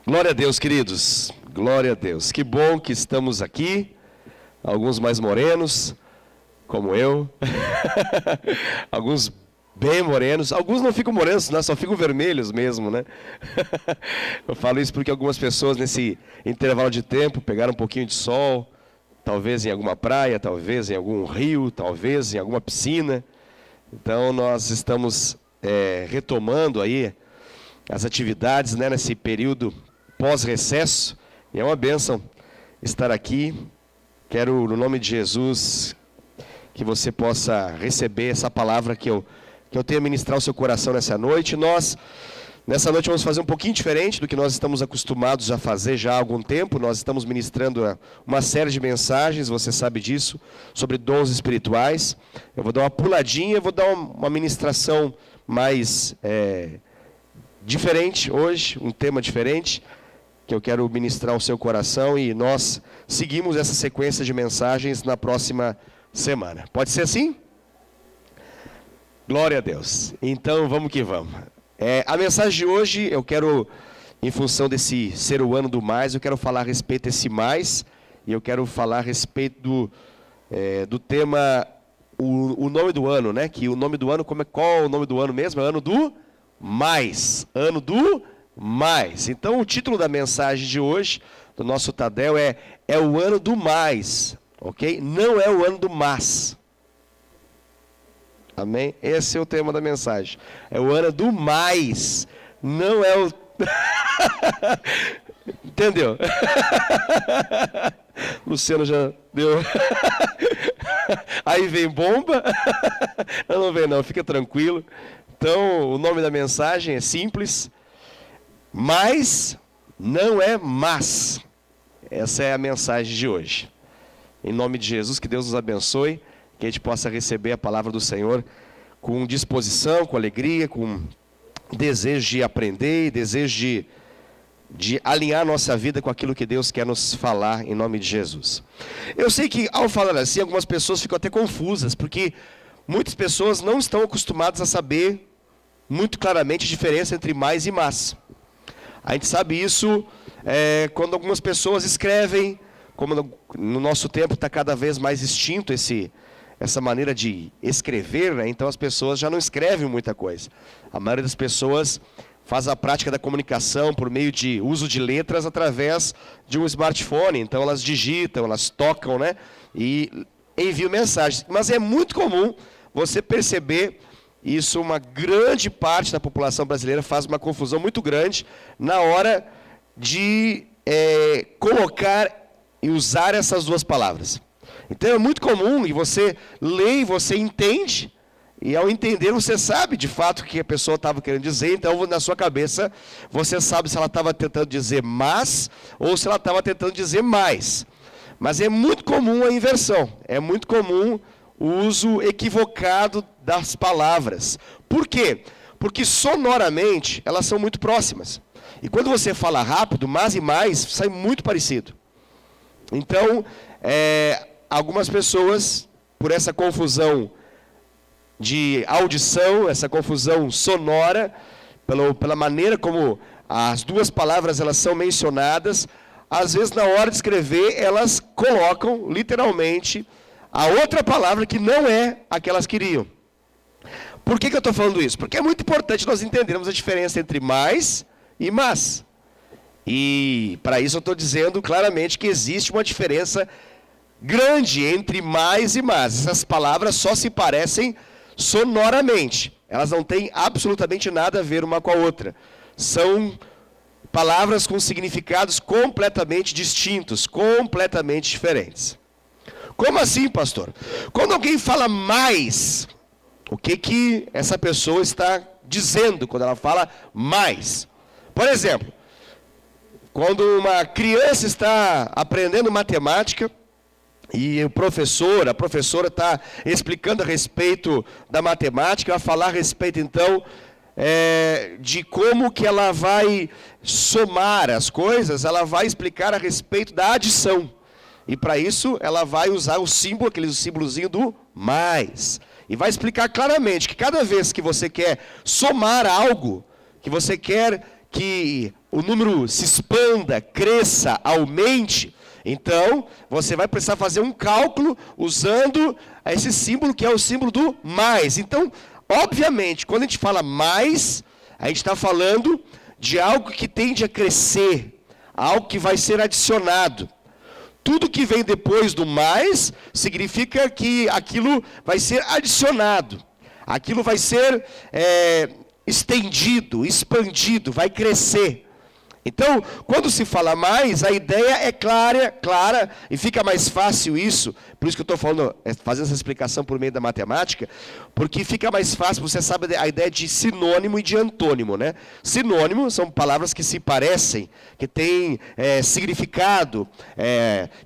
Glória a Deus, queridos. Glória a Deus. Que bom que estamos aqui. Alguns mais morenos, como eu. Alguns bem morenos. Alguns não ficam morenos, né? Só ficam vermelhos mesmo, né? Eu falo isso porque algumas pessoas nesse intervalo de tempo pegaram um pouquinho de sol. Talvez em alguma praia, talvez em algum rio, talvez em alguma piscina. Então nós estamos retomando aí as atividades, né, nesse período pós-recesso, e é uma bênção estar aqui. Quero, no nome de Jesus, que você possa receber essa palavra que eu tenho a ministrar ao seu coração nessa noite. Nessa noite, vamos fazer um pouquinho diferente do que nós estamos acostumados a fazer já há algum tempo. Nós estamos ministrando uma série de mensagens, você sabe disso, sobre dons espirituais. Eu vou dar uma puladinha, vou dar uma ministração mais diferente hoje, um tema diferente, que eu quero ministrar ao seu coração, e nós seguimos essa sequência de mensagens na próxima semana. Pode ser assim? Glória a Deus. Então, vamos que vamos. A mensagem de hoje, eu quero, em função desse ser o ano do mais, eu quero falar a respeito desse mais, e eu quero falar a respeito do tema, o nome do ano, né? Que o nome do ano, qual é o nome do ano mesmo? É ano do mais. Ano do mais. Então, o título da mensagem de hoje, do nosso Tadel, é o ano do mais, ok? Não é o ano do mas. Amém? Esse é o tema da mensagem. É o ano do mais. Não é o... Entendeu? Luciano já deu... Aí vem bomba. Não vem não, fica tranquilo. Então, o nome da mensagem é simples. Mas não é mas. Essa é a mensagem de hoje. Em nome de Jesus, que Deus nos abençoe, que a gente possa receber a palavra do Senhor com disposição, com alegria, com desejo de aprender, desejo de alinhar nossa vida com aquilo que Deus quer nos falar, em nome de Jesus. Eu sei que, ao falar assim, algumas pessoas ficam até confusas, porque muitas pessoas não estão acostumadas a saber muito claramente a diferença entre mais e mas. A gente sabe isso quando algumas pessoas escrevem, como no nosso tempo está cada vez mais extinto essa maneira de escrever, né? Então as pessoas já não escrevem muita coisa. A maioria das pessoas faz a prática da comunicação por meio de uso de letras através de um smartphone. Então elas digitam, elas tocam, né? E enviam mensagens. Mas é muito comum você perceber isso. Uma grande parte da população brasileira faz uma confusão muito grande na hora de colocar e usar essas duas palavras. Então é muito comum, e você lê e você entende, e ao entender você sabe de fato o que a pessoa estava querendo dizer. Então na sua cabeça você sabe se ela estava tentando dizer mas ou se ela estava tentando dizer mais. Mas é muito comum a inversão, é muito comum o uso equivocado das palavras. Por quê? Porque sonoramente elas são muito próximas. E quando você fala rápido, mas e mais, sai muito parecido. Então, algumas pessoas, por essa confusão de audição, essa confusão sonora, pela maneira como as duas palavras elas são mencionadas, às vezes na hora de escrever elas colocam literalmente a outra palavra que não é a que elas queriam. Por que eu estou falando isso? Porque é muito importante nós entendermos a diferença entre mais e mas. E para isso eu estou dizendo claramente que existe uma diferença grande entre mais e mas. Essas palavras só se parecem sonoramente. Elas não têm absolutamente nada a ver uma com a outra. São palavras com significados completamente distintos, completamente diferentes. Como assim, pastor? Quando alguém fala mais, o que essa pessoa está dizendo quando ela fala mais? Por exemplo, quando uma criança está aprendendo matemática e a professora está explicando a respeito da matemática, vai falar a respeito então de como que ela vai somar as coisas, ela vai explicar a respeito da adição. E para isso ela vai usar o símbolo, aquele símbolozinho do mais. E vai explicar claramente que cada vez que você quer somar algo, que você quer que o número se expanda, cresça, aumente, então você vai precisar fazer um cálculo usando esse símbolo que é o símbolo do mais. Então, obviamente, quando a gente fala mais, a gente está falando de algo que tende a crescer, algo que vai ser adicionado. Tudo que vem depois do mais significa que aquilo vai ser adicionado. Aquilo vai ser estendido, expandido, vai crescer. Então, quando se fala mais, a ideia é clara, e fica mais fácil isso, por isso que eu estou falando, fazendo essa explicação por meio da matemática, porque fica mais fácil, você sabe a ideia de sinônimo e de antônimo, né? Sinônimo são palavras que se parecem, que têm significado,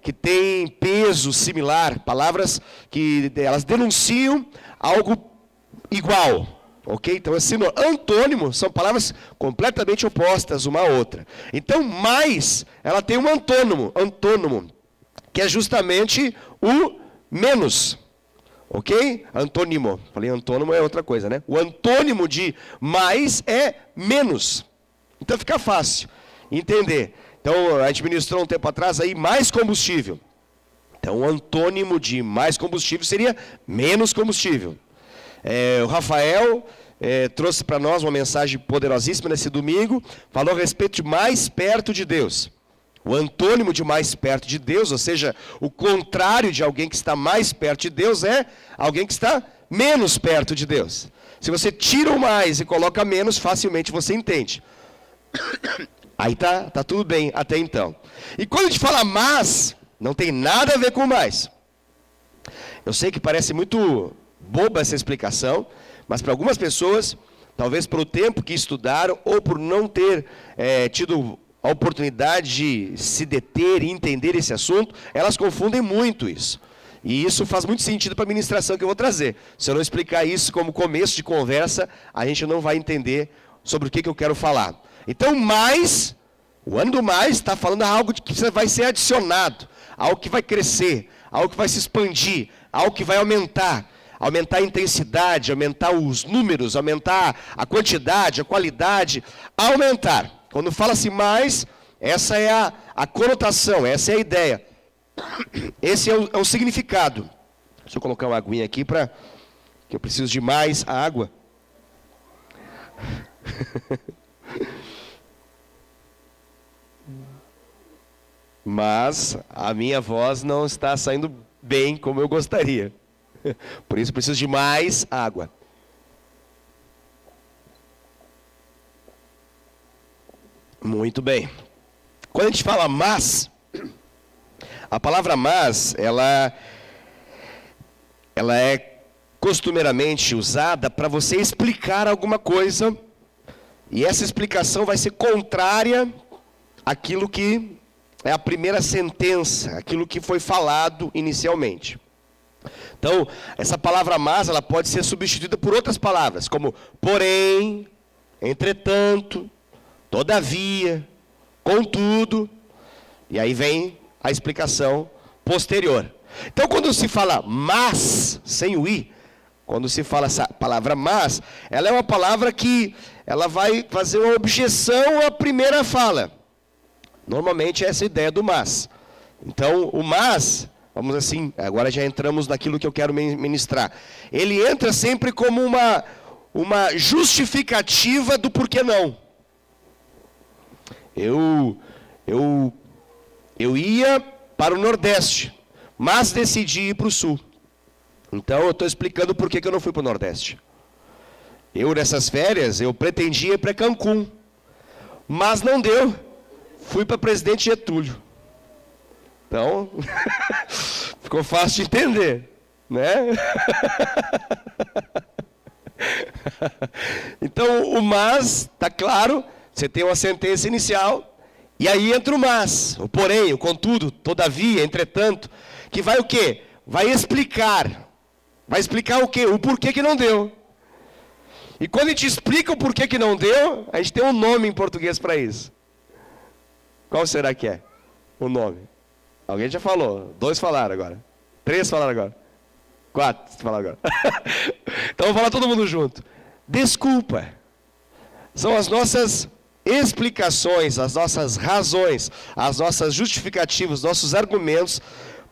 que têm peso similar, palavras que elas denunciam algo igual. Ok? Então, antônimo são palavras completamente opostas uma à outra. Então, mais, ela tem um antônimo, que é justamente o menos. Ok? Antônimo. Falei antônimo é outra coisa, né? O antônimo de mais é menos. Então, fica fácil entender. Então, a gente ministrou um tempo atrás aí mais combustível. Então, o antônimo de mais combustível seria menos combustível. O Rafael trouxe para nós uma mensagem poderosíssima nesse domingo, falou a respeito de mais perto de Deus. O antônimo de mais perto de Deus, ou seja, o contrário de alguém que está mais perto de Deus, é alguém que está menos perto de Deus. Se você tira o mais e coloca menos, facilmente você entende. Aí tá tudo bem até então. E quando a gente fala mas, não tem nada a ver com mais. Eu sei que parece muito boba essa explicação, mas para algumas pessoas, talvez pelo tempo que estudaram, ou por não ter tido a oportunidade de se deter e entender esse assunto, elas confundem muito isso. E isso faz muito sentido para a ministração que eu vou trazer. Se eu não explicar isso como começo de conversa, a gente não vai entender sobre o que eu quero falar. Então, mais, o ano do mais está falando de algo que vai ser adicionado, algo que vai crescer, algo que vai se expandir, algo que vai aumentar a intensidade, aumentar os números, aumentar a quantidade, a qualidade, aumentar. Quando fala-se mais, essa é a conotação, essa é a ideia. Esse é o significado. Deixa eu colocar uma aguinha aqui, que eu preciso de mais água. Mas a minha voz não está saindo bem como eu gostaria. Por isso preciso de mais água. Muito bem. Quando a gente fala mas, a palavra mas, ela é costumeiramente usada para você explicar alguma coisa, e essa explicação vai ser contrária àquilo que é a primeira sentença, aquilo que foi falado inicialmente. Então, essa palavra mas, ela pode ser substituída por outras palavras, como porém, entretanto, todavia, contudo, e aí vem a explicação posterior. Então, quando se fala mas, sem o i, quando se fala essa palavra mas, ela é uma palavra que ela vai fazer uma objeção à primeira fala. Normalmente é essa a ideia do mas. Então, o mas, vamos assim, agora já entramos naquilo que eu quero ministrar. Ele entra sempre como uma justificativa do porquê não. Eu ia para o Nordeste, mas decidi ir para o Sul. Então eu estou explicando por que eu não fui para o Nordeste. Nessas férias, eu pretendia ir para Cancún, mas não deu. Fui para Presidente Getúlio. Então, ficou fácil de entender, né? Então, o mas, está claro, você tem uma sentença inicial, e aí entra o mas, o porém, o contudo, todavia, entretanto, que vai o quê? Vai explicar o quê? O porquê que não deu. E quando a gente explica o porquê que não deu, a gente tem um nome em português para isso. Qual será que é o nome? Alguém já falou, 2 falaram agora, 3 falaram agora, 4 falaram agora. Então vamos falar todo mundo junto. Desculpa. São as nossas explicações, as nossas razões, as nossas justificativas, nossos argumentos,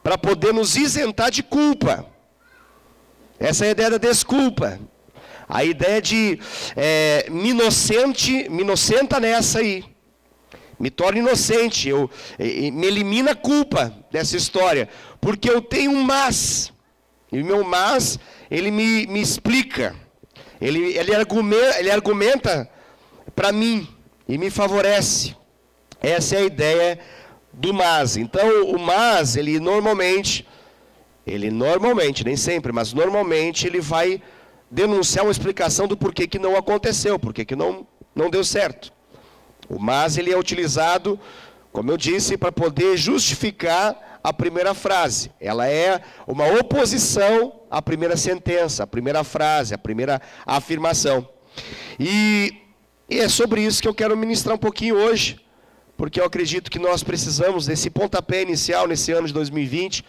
para poder nos isentar de culpa. Essa é a ideia da desculpa. A ideia de me inocenta nessa aí. Me torna inocente, me elimina a culpa dessa história. Porque eu tenho um mas. E o meu mas, ele me explica. Ele argumenta para mim e me favorece. Essa é a ideia do mas. Então, o mas, ele normalmente, nem sempre, mas normalmente ele vai denunciar uma explicação do porquê que não aconteceu, porquê que não deu certo. O mas, ele é utilizado, como eu disse, para poder justificar a primeira frase. Ela é uma oposição à primeira sentença, à primeira frase, à primeira afirmação. E é sobre isso que eu quero ministrar um pouquinho hoje, porque eu acredito que nós precisamos desse pontapé inicial nesse ano de 2020,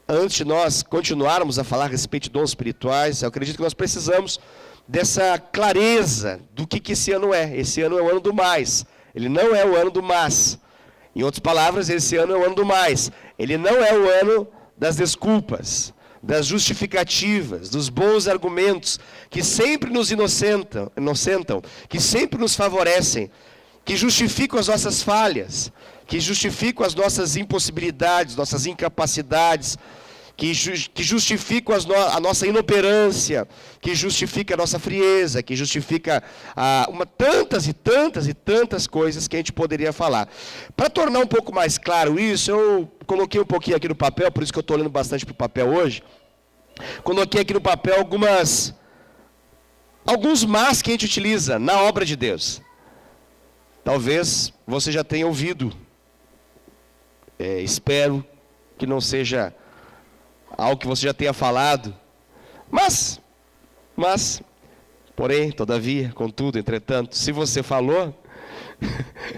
antes de nós continuarmos a falar a respeito de dons espirituais. Eu acredito que nós precisamos dessa clareza do que esse ano é. Esse ano é o ano do mais. Ele não é o ano do mas. Em outras palavras, esse ano é o ano do mais. Ele não é o ano das desculpas, das justificativas, dos bons argumentos, que sempre nos inocentam, que sempre nos favorecem, que justificam as nossas falhas, que justificam as nossas impossibilidades, nossas incapacidades, que justificam a nossa inoperância, que justifica a nossa frieza, que justifica tantas e tantas e tantas coisas que a gente poderia falar. Para tornar um pouco mais claro isso, eu coloquei um pouquinho aqui no papel, por isso que eu estou olhando bastante para o papel hoje. Coloquei aqui no papel alguns mas que a gente utiliza na obra de Deus. Talvez você já tenha ouvido. Espero que não seja algo que você já tenha falado. Mas, porém, todavia, contudo, entretanto, se você falou,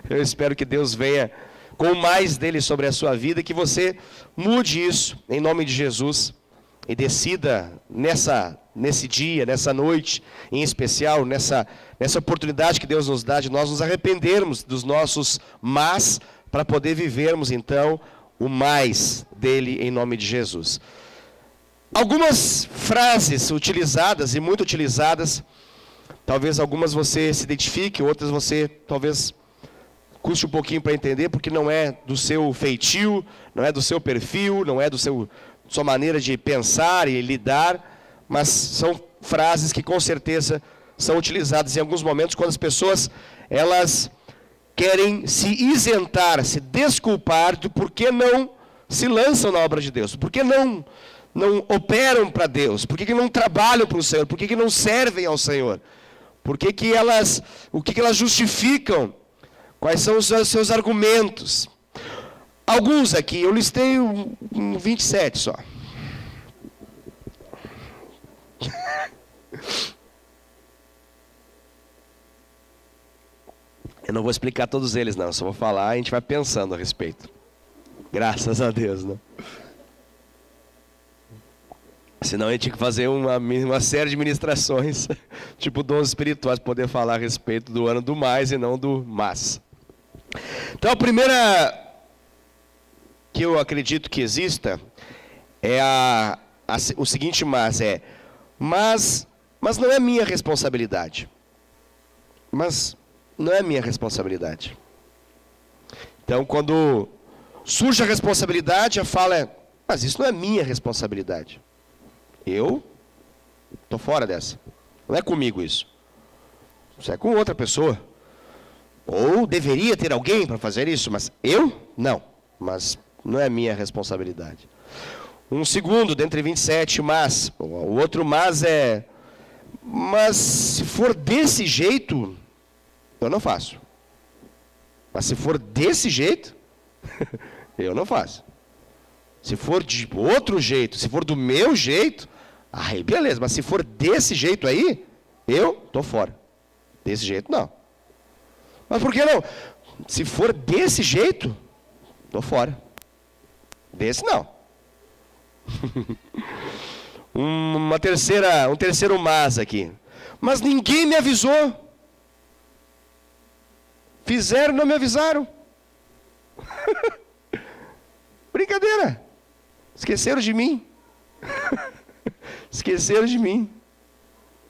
eu espero que Deus venha com mais dele sobre a sua vida, que você mude isso, em nome de Jesus, e decida nesse dia, nessa noite, em especial, nessa oportunidade que Deus nos dá, de nós nos arrependermos dos nossos mas, para poder vivermos, então, o mais dele, em nome de Jesus. Algumas frases utilizadas, e muito utilizadas, talvez algumas você se identifique, outras você talvez custe um pouquinho para entender, porque não é do seu feitio, não é do seu perfil, não é sua maneira de pensar e lidar, mas são frases que com certeza são utilizadas em alguns momentos quando as pessoas, elas querem se isentar, se desculpar do porquê não se lançam na obra de Deus, porquê não operam para Deus, porquê não trabalham para o Senhor, porquê não servem ao Senhor, o que elas justificam, quais são os seus argumentos. Alguns aqui, eu listei 27 só. Eu não vou explicar todos eles não, só vou falar e a gente vai pensando a respeito. Graças a Deus, né? Senão a gente tinha que fazer uma série de ministrações, tipo dons espirituais, para poder falar a respeito do ano do mais e não do mas. Então a primeira que eu acredito que exista é o seguinte mas não é minha responsabilidade. Mas não é minha responsabilidade. Então quando surge a responsabilidade, a fala é, mas isso não é minha responsabilidade. Eu estou fora dessa. Não é comigo isso. Isso é com outra pessoa. Ou deveria ter alguém para fazer isso, mas eu? Não. Mas não é minha responsabilidade. Um segundo, dentre 27, mas. O outro mas é, mas se for desse jeito, eu não faço. Mas se for desse jeito, eu não faço. Se for de outro jeito, se for do meu jeito, aí beleza, mas se for desse jeito aí, eu tô fora. Desse jeito não. Mas por que não? Se for desse jeito, tô fora. Desse não. Um terceiro mas aqui. Mas ninguém me avisou. Fizeram, não me avisaram. Brincadeira. Esqueceram de mim. Esqueceram de mim.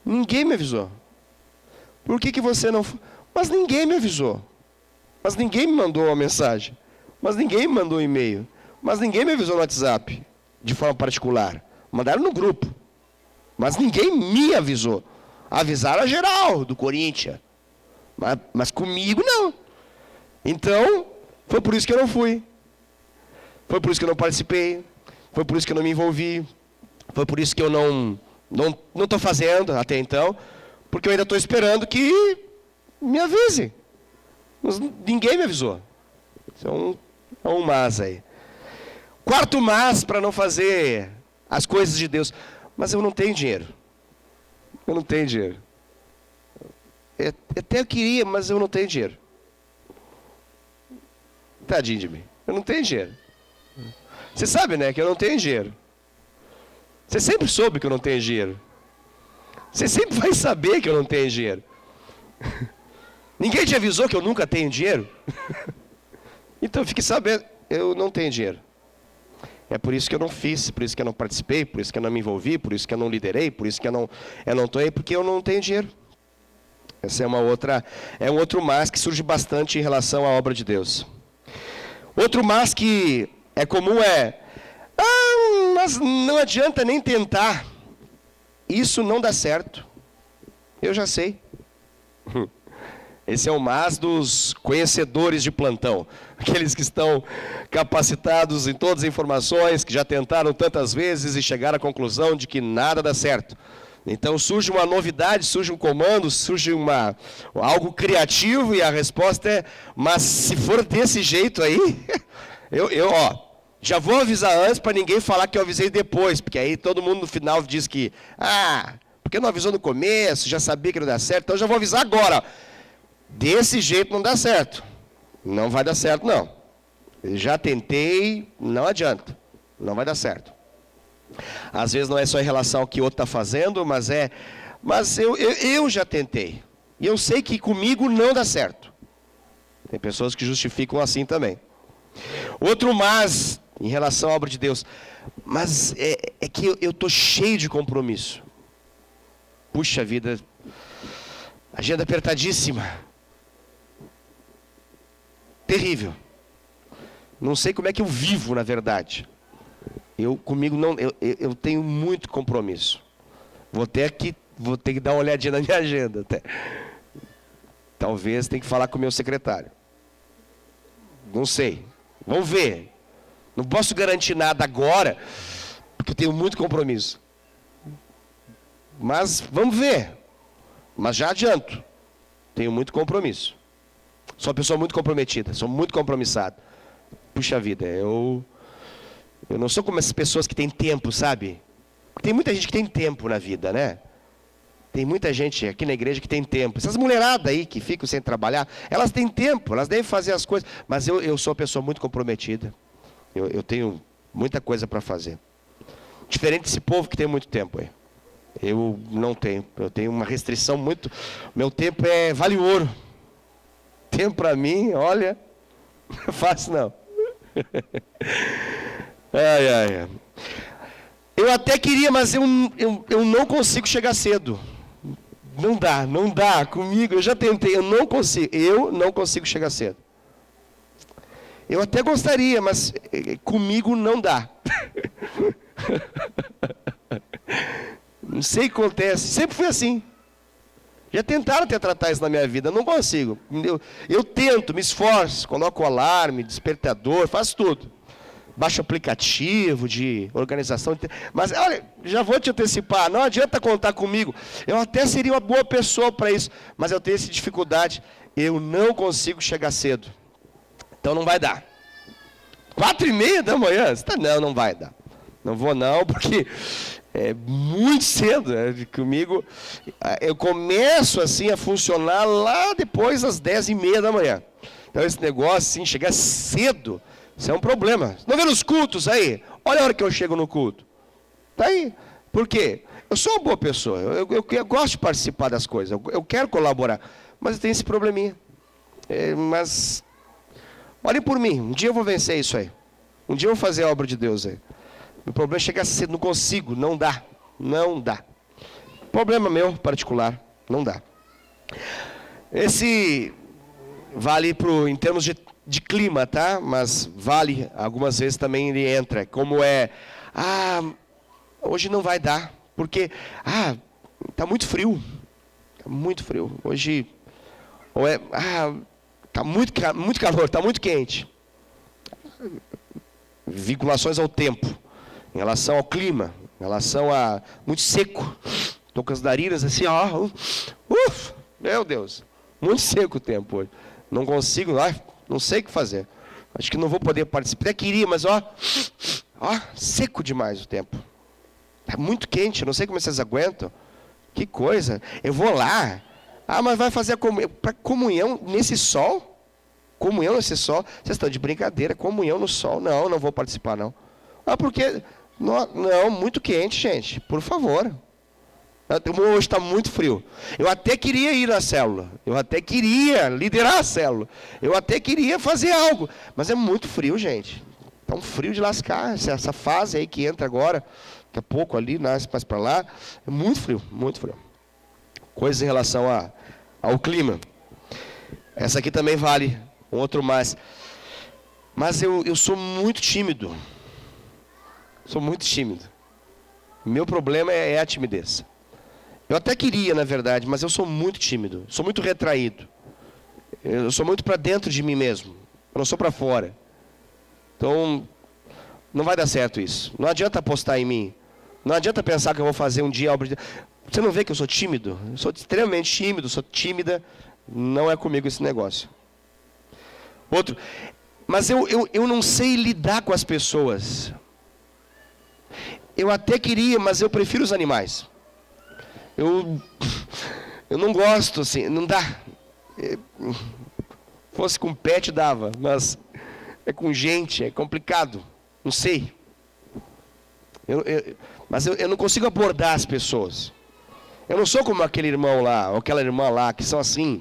Ninguém me avisou. Por que você não... Mas ninguém me avisou. Mas ninguém me mandou uma mensagem. Mas ninguém me mandou um e-mail. Mas ninguém me avisou no WhatsApp, de forma particular. Mandaram no grupo. Mas ninguém me avisou. Avisaram a geral do Corinthians. Mas comigo não. Então, foi por isso que eu não fui. Foi por isso que eu não participei. Foi por isso que eu não me envolvi. Foi por isso que eu não estou fazendo até então. Porque eu ainda estou esperando que me avise. Mas ninguém me avisou. Então, é um mas aí. Quarto mas para não fazer as coisas de Deus. Mas eu não tenho dinheiro. Eu não tenho dinheiro. Até eu queria, mas eu não tenho dinheiro. Tadinho de mim. Eu não tenho dinheiro. Você sabe, né, que eu não tenho dinheiro. Você sempre soube que eu não tenho dinheiro. Você sempre vai saber que eu não tenho dinheiro. Ninguém te avisou que eu nunca tenho dinheiro? Então fique sabendo, eu não tenho dinheiro. É por isso que eu não fiz, por isso que eu não participei, por isso que eu não me envolvi, por isso que eu não liderei, por isso que eu não estou aí, porque eu não tenho dinheiro. Essa é um outro mas que surge bastante em relação à obra de Deus. Outro mas que é comum mas não adianta nem tentar. Isso não dá certo. Eu já sei. Esse é o mas dos conhecedores de plantão. Aqueles que estão capacitados em todas as informações, que já tentaram tantas vezes e chegaram à conclusão de que nada dá certo. Então surge uma novidade, surge um comando, surge algo criativo e a resposta é, mas se for desse jeito aí, já vou avisar antes para ninguém falar que eu avisei depois, porque aí todo mundo no final diz que, porque não avisou no começo, já sabia que não dá certo, então eu já vou avisar agora. Desse jeito não dá certo. Não vai dar certo, não. Já tentei, não adianta. Não vai dar certo. Às vezes não é só em relação ao que o outro está fazendo, mas eu já tentei. E eu sei que comigo não dá certo. Tem pessoas que justificam assim também. Outro mas, em relação à obra de Deus, mas é que eu estou cheio de compromisso. Puxa vida, agenda apertadíssima. Terrível. Não sei como é que eu vivo, na verdade. Eu tenho muito compromisso. Vou ter que dar uma olhadinha na minha agenda até. Talvez tenha que falar com o meu secretário. Não sei. Vamos ver. Não posso garantir nada agora, porque eu tenho muito compromisso. Mas vamos ver. Mas já adianto. Tenho muito compromisso. Sou uma pessoa muito comprometida, sou muito compromissado. Puxa vida, eu não sou como essas pessoas que têm tempo, sabe? Tem muita gente que tem tempo na vida, né? Tem muita gente aqui na igreja que tem tempo. Essas mulheradas aí que ficam sem trabalhar, elas têm tempo, elas devem fazer as coisas. Mas eu sou uma pessoa muito comprometida. Eu tenho muita coisa para fazer. Diferente desse povo que tem muito tempo aí. Eu não tenho. Eu tenho uma restrição muito... Meu tempo vale ouro. Tempo para mim, olha, fácil não. Ai. Eu até queria, mas eu não consigo chegar cedo. Não dá comigo, eu já tentei, eu não consigo chegar cedo. Eu até gostaria, mas comigo não dá. Não sei o que acontece, sempre fui assim. Já tentaram tratar isso na minha vida, não consigo. Eu tento, me esforço, coloco o alarme, despertador, faço tudo. Baixo aplicativo de organização. Mas, olha, já vou te antecipar, não adianta contar comigo. Eu até seria uma boa pessoa para isso, mas eu tenho essa dificuldade. Eu não consigo chegar cedo. Então não vai dar. 4:30 da manhã? Não vai dar. Não vou não, porque... É muito cedo, comigo. Eu começo assim a funcionar lá depois das 10:30 da manhã. Então esse negócio assim, chegar cedo, isso é um problema. Não vê nos cultos aí? Olha a hora que eu chego no culto. Tá aí. Por quê? Eu sou uma boa pessoa, eu gosto de participar das coisas, eu quero colaborar, mas eu tenho esse probleminha. Mas olhem por mim, um dia eu vou vencer isso aí. Um dia eu vou fazer a obra de Deus aí. O problema é chegar cedo, não consigo, não dá. Não dá. Problema meu particular, não dá. Esse vale em termos de clima, tá? Mas vale, algumas vezes também ele entra. Como hoje não vai dar, porque, tá muito frio. Tá muito frio. Hoje, tá muito calor, tá muito quente. Vinculações ao tempo, em relação ao clima, em relação a muito seco. Estou com as narinas assim, meu Deus, muito seco o tempo hoje. Não consigo, não sei o que fazer. Acho que não vou poder participar. Até queria, mas seco demais o tempo. Está muito quente, não sei como vocês aguentam. Que coisa. Eu vou lá. Mas vai fazer a comunhão nesse sol? Comunhão nesse sol? Vocês estão de brincadeira. Comunhão no sol? Não vou participar, não. Porque... Não, muito quente, gente. Por favor. Hoje está muito frio. Eu até queria ir na célula. Eu até queria liderar a célula. Eu até queria fazer algo. Mas é muito frio, gente. Está um frio de lascar. Essa fase aí que entra agora, daqui a pouco ali, mais para lá. É muito frio, muito frio. Coisas em relação ao clima. Essa aqui também vale. Um outro mais. Mas eu sou muito tímido. Sou muito tímido. Meu problema é a timidez. Eu até queria, na verdade, mas eu sou muito tímido. Sou muito retraído. Eu sou muito para dentro de mim mesmo. Eu não sou para fora. Então, não vai dar certo isso. Não adianta apostar em mim. Não adianta pensar que eu vou fazer um dia... Você não vê que eu sou tímido? Eu sou extremamente tímido, sou tímida. Não é comigo esse negócio. Outro. Mas eu não sei lidar com as pessoas. Eu até queria, mas eu prefiro os animais. Eu não gosto, assim, não dá. Fosse com pet dava, mas é com gente, é complicado. Não sei. Mas eu não consigo abordar as pessoas. Eu não sou como aquele irmão lá, ou aquela irmã lá, que são assim.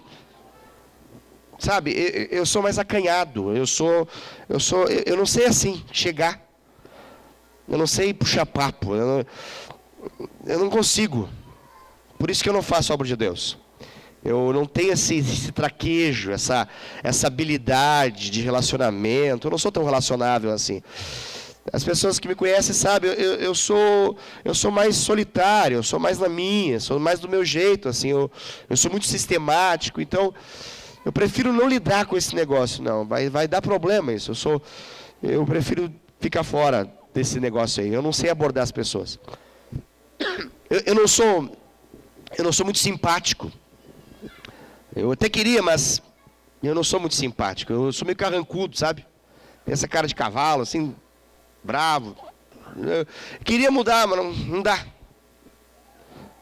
Sabe, eu sou mais acanhado. Eu não sei assim, chegar. Eu não sei puxar papo. Eu não consigo. Por isso que eu não faço a obra de Deus. Eu não tenho esse traquejo, essa habilidade de relacionamento. Eu não sou tão relacionável assim. As pessoas que me conhecem sabem, eu sou mais solitário, eu sou mais na minha, sou mais do meu jeito, assim, eu sou muito sistemático, então eu prefiro não lidar com esse negócio, não. Vai dar problema isso. Eu prefiro ficar fora desse negócio aí. Eu não sei abordar as pessoas. Eu não sou muito simpático. Eu até queria, mas eu não sou muito simpático. Eu sou meio carrancudo, sabe? Tem essa cara de cavalo, assim, bravo. Eu queria mudar, mas não dá.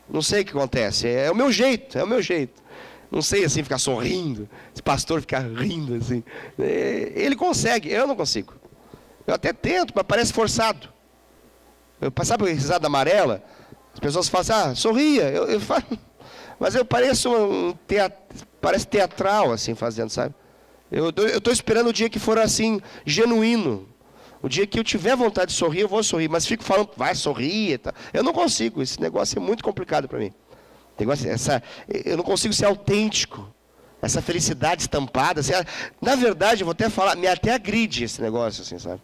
Não sei o que acontece. É o meu jeito, Não sei, assim, ficar sorrindo. Esse pastor ficar rindo, assim. Ele consegue, eu não consigo. Eu até tento, mas parece forçado. Eu passava por risada amarela, as pessoas falam assim, sorria. Eu falo, mas eu pareço parece teatral, assim, fazendo, sabe? Eu estou esperando o dia que for assim, genuíno. O dia que eu tiver vontade de sorrir, eu vou sorrir. Mas fico falando, vai, sorrir. Tá. Eu não consigo, esse negócio é muito complicado para mim. Eu não consigo ser autêntico. Essa felicidade estampada. Assim, na verdade, eu vou até falar, me até agride esse negócio, assim, sabe?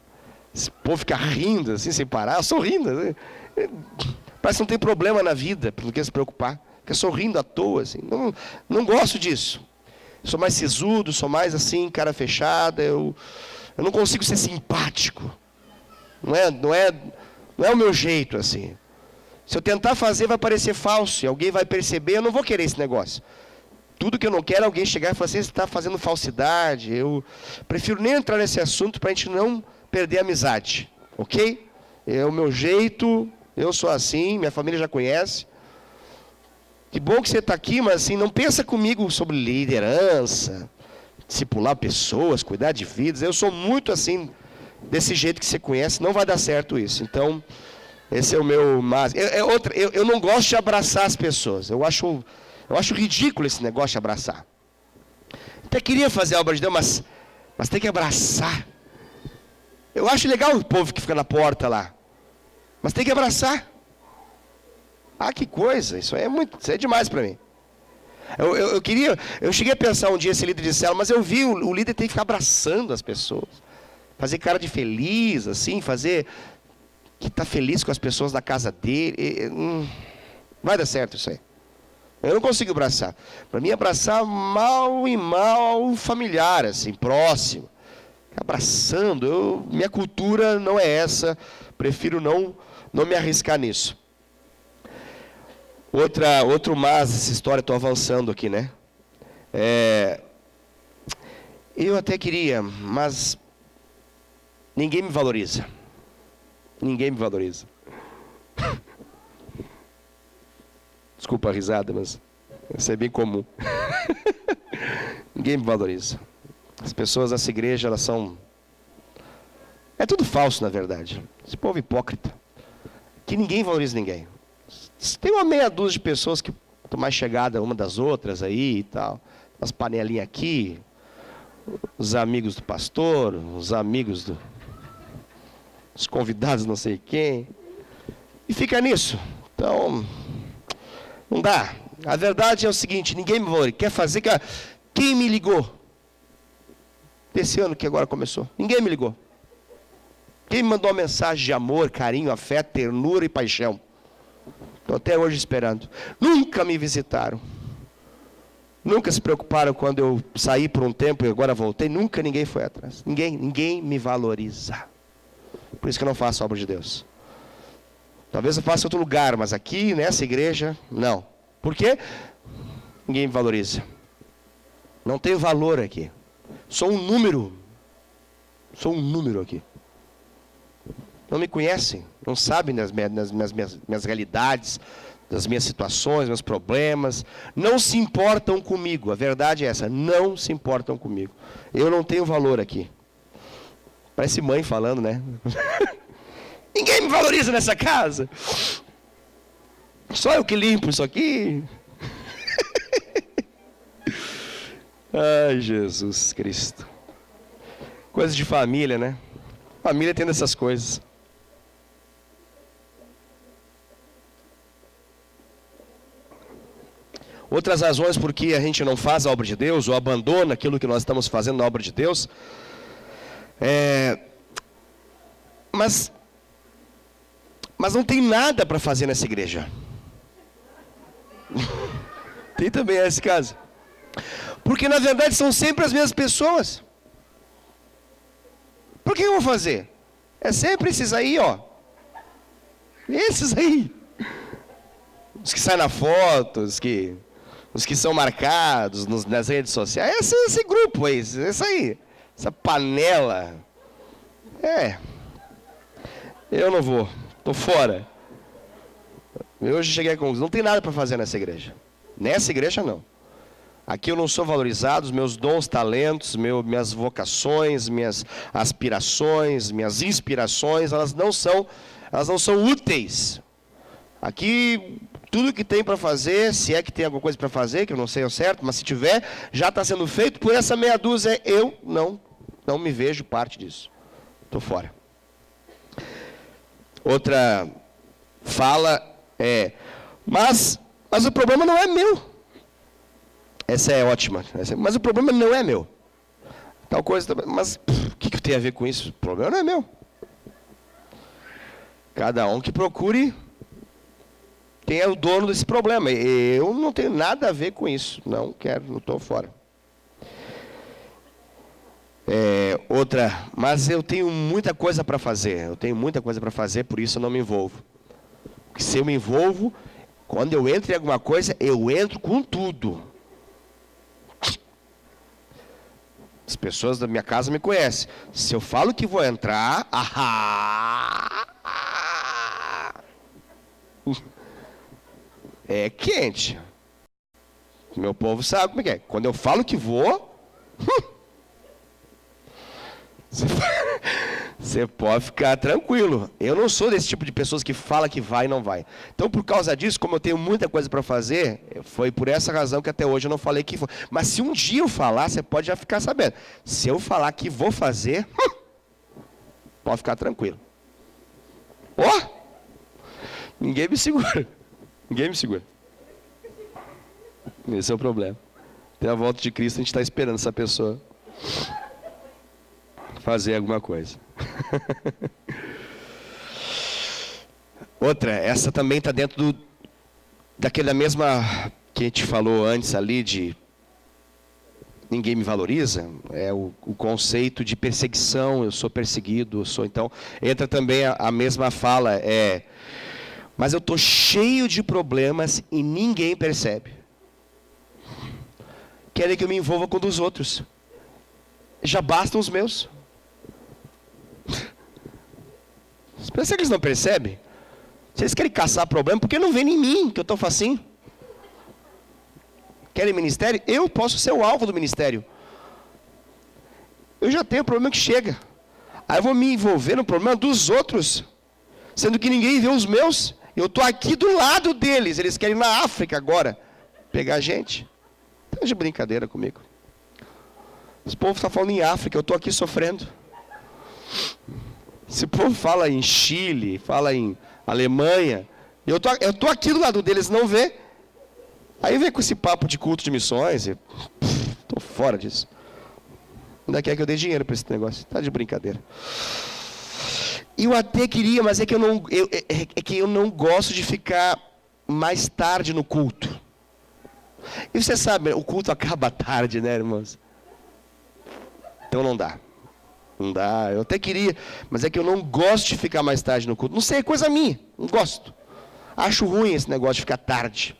Esse povo fica rindo, assim, sem parar. Eu sou rindo. Assim. Parece que não tem problema na vida, não quer se preocupar. Fica sorrindo à toa, assim. Não gosto disso. Sou mais sisudo, sou mais assim, cara fechada. Eu não consigo ser simpático. Não é o meu jeito, assim. Se eu tentar fazer, vai parecer falso. E alguém vai perceber, eu não vou querer esse negócio. Tudo que eu não quero é alguém chegar e falar assim, você está fazendo falsidade. Eu prefiro nem entrar nesse assunto para a gente não perder a amizade. Ok? É o meu jeito, eu sou assim, minha família já conhece. Que bom que você está aqui, mas assim, não pensa comigo sobre liderança, discipular pessoas, cuidar de vidas. Eu sou muito assim, desse jeito que você conhece, não vai dar certo isso. Então, esse é o meu... Eu não gosto de abraçar as pessoas. Eu acho ridículo esse negócio de abraçar. Até queria fazer a obra de Deus, mas tem que abraçar. Eu acho legal o povo que fica na porta lá, mas tem que abraçar. Ah, que coisa, isso é demais para mim. Eu cheguei a pensar um dia ser líder de célula, mas eu vi o líder tem que ficar abraçando as pessoas. Fazer cara de feliz, assim, fazer que está feliz com as pessoas da casa dele. Vai dar certo isso aí. Eu não consigo abraçar. Para mim, abraçar mal e mal familiar, assim, próximo. Abraçando, minha cultura não é essa. Prefiro não me arriscar nisso. Outro mas, essa história, estou avançando aqui, né? Eu até queria, mas ninguém me valoriza. Ninguém me valoriza. Desculpa a risada, mas isso é bem comum. Ninguém me valoriza. As pessoas dessa igreja, elas são... É tudo falso, na verdade. Esse povo hipócrita. Que ninguém valoriza ninguém. Tem uma meia dúzia de pessoas que estão mais chegadas uma das outras aí e tal. Umas panelinhas aqui. Os amigos do pastor, os amigos os convidados não sei quem. E fica nisso. Então, não dá. A verdade é o seguinte, ninguém me valoriza. Quer fazer... Quem me ligou? Desse ano que agora começou. Ninguém me ligou. Quem me mandou uma mensagem de amor, carinho, afeto, ternura e paixão? Estou até hoje esperando. Nunca me visitaram. Nunca se preocuparam quando eu saí por um tempo e agora voltei. Nunca ninguém foi atrás. Ninguém me valoriza. Por isso que eu não faço a obra de Deus. Talvez eu faça em outro lugar, mas aqui, nessa igreja, não. Por quê? Ninguém me valoriza. Não tenho valor aqui. Sou um número. Sou um número aqui. Não me conhecem, não sabem das minhas realidades, das minhas situações, meus problemas. Não se importam comigo. A verdade é essa, não se importam comigo. Eu não tenho valor aqui. Parece mãe falando, né? Ninguém me valoriza nessa casa. Só eu que limpo isso aqui. Ai, Jesus Cristo. Coisas de família, né? Família tem essas coisas. Outras razões por que a gente não faz a obra de Deus, ou abandona aquilo que nós estamos fazendo na obra de Deus, mas não tem nada para fazer nessa igreja. Tem também esse caso. Porque na verdade são sempre as mesmas pessoas. Por que eu vou fazer? É sempre esses aí, ó. Esses aí. Os que saem na foto, os que são marcados nas redes sociais. Esse grupo aí, esse aí. Essa panela. Eu não vou. Estou fora. Eu hoje cheguei à conclusão. Não tem nada para fazer nessa igreja. Nessa igreja, não. Aqui eu não sou valorizado, os meus dons, talentos, minhas vocações, minhas aspirações, minhas inspirações, elas não são úteis. Aqui, tudo que tem para fazer, se é que tem alguma coisa para fazer, que eu não sei ao certo, mas se tiver, já está sendo feito por essa meia dúzia. Eu não me vejo parte disso. Estou fora. Outra fala mas o problema não é meu. Essa é ótima. Mas o problema não é meu. Tal coisa, mas o que tem a ver com isso? O problema não é meu. Cada um que procure quem é o dono desse problema. Eu não tenho nada a ver com isso. Não quero, não estou fora. Outra, mas eu tenho muita coisa para fazer. Eu tenho muita coisa para fazer, por isso eu não me envolvo. Porque se eu me envolvo, quando eu entro em alguma coisa, eu entro com tudo. As pessoas da minha casa me conhecem. Se eu falo que vou entrar, é quente. Meu povo sabe como é que é. Quando eu falo que vou, Você pode ficar tranquilo. Eu não sou desse tipo de pessoas que fala que vai e não vai. Então, por causa disso, como eu tenho muita coisa para fazer, foi por essa razão que até hoje eu não falei que vou. Mas se um dia eu falar, você pode já ficar sabendo. Se eu falar que vou fazer, pode ficar tranquilo. Ó! Ninguém me segura. Ninguém me segura. Esse é o problema. Até a volta de Cristo, a gente está esperando essa pessoa fazer alguma coisa. Outra, essa também está dentro daquela mesma que a gente falou antes ali de ninguém me valoriza, é o conceito de perseguição, eu sou perseguido, eu sou, então, entra também a mesma fala, mas eu estou cheio de problemas e ninguém percebe. Querem que eu me envolva com os outros. Já bastam os meus. Será que eles não percebem? Se eles querem caçar problema, por que não vem em mim, que eu estou facinho? Querem ministério? Eu posso ser o alvo do ministério. Eu já tenho problema que chega. Aí eu vou me envolver no problema dos outros, sendo que ninguém vê os meus. Eu estou aqui do lado deles. Eles querem ir na África agora pegar gente. Tá de brincadeira comigo. Esse povo está falando em África, eu estou aqui sofrendo. Esse povo fala em Chile, fala em Alemanha. Eu tô aqui do lado deles, não vê. Aí vem com esse papo de culto de missões. Estou fora disso. Ainda quer que eu dê dinheiro para esse negócio. Tá de brincadeira. Eu até queria, mas é que eu não gosto de ficar mais tarde no culto. E você sabe, o culto acaba tarde, né, irmãos? Então não dá. Não dá, eu até queria, mas é que eu não gosto de ficar mais tarde no culto. Não sei, é coisa minha, não gosto. Acho ruim esse negócio de ficar tarde.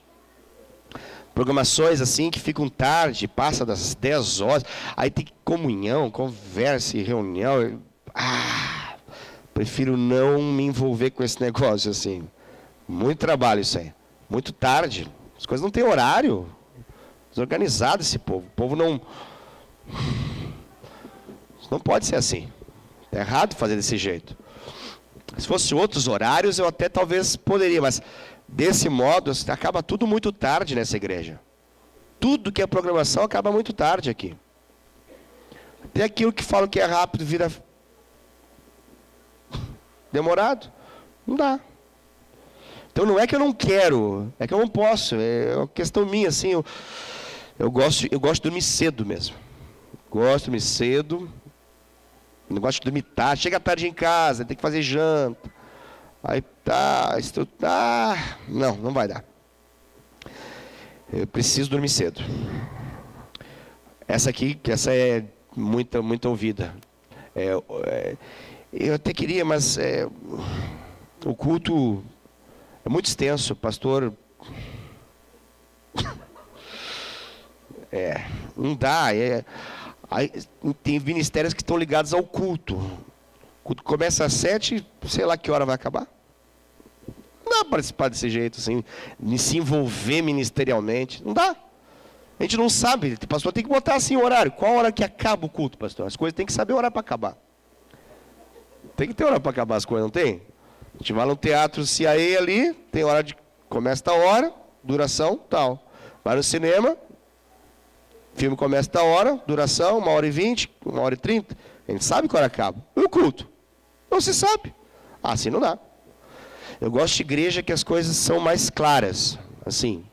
Programações assim que ficam tarde, passa das 10 horas, aí tem comunhão, conversa e reunião. Prefiro não me envolver com esse negócio assim. Muito trabalho isso aí. Muito tarde. As coisas não têm horário. Desorganizado esse povo. O povo não pode ser assim. É errado fazer desse jeito. Se fosse outros horários, eu até talvez poderia, mas desse modo, acaba tudo muito tarde nessa igreja. Tudo que é programação acaba muito tarde aqui. Até aquilo que falam que é rápido vira demorado. Não dá. Então não é que eu não quero, é que eu não posso. É uma questão minha, assim. Eu gosto de dormir cedo mesmo. Gosto de dormir cedo. Não gosto de dormir tarde. Chega tarde em casa, tem que fazer janta. Aí estudar. Não vai dar. Eu preciso dormir cedo. Essa é muito ouvida. Eu até queria, mas o culto é muito extenso, pastor. Não dá. Aí, tem ministérios que estão ligados ao culto. O culto começa às 7, sei lá que hora vai acabar. Não dá para participar desse jeito, assim, de se envolver ministerialmente. Não dá. A gente não sabe. O pastor tem que botar assim o horário. Qual hora que acaba o culto, pastor? As coisas tem que saber o horário para acabar. Tem que ter hora para acabar as coisas, não tem? A gente vai no teatro CIA ali, tem hora de... Começa a hora, duração, tal. Vai no cinema... O filme começa da hora, duração, 1h20, 1h30. A gente sabe que hora acaba. E o culto? Não se sabe. Assim não dá. Eu gosto de igreja que as coisas são mais claras. Assim,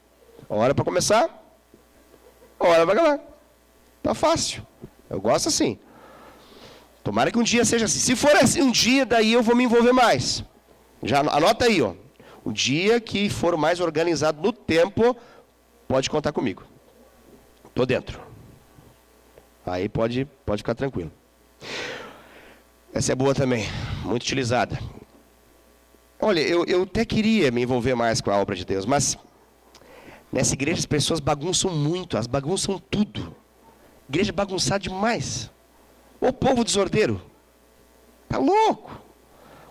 hora para começar, hora para acabar. Tá fácil. Eu gosto assim. Tomara que um dia seja assim. Se for assim um dia, daí eu vou me envolver mais. Já anota aí, ó. O dia que for mais organizado no tempo, pode contar comigo. Estou dentro. Aí pode ficar tranquilo. Essa é boa também, muito utilizada. Olha, eu até queria me envolver mais com a obra de Deus, mas nessa igreja as pessoas bagunçam muito, elas bagunçam tudo. Igreja bagunçada demais. O povo desordeiro. Tá louco.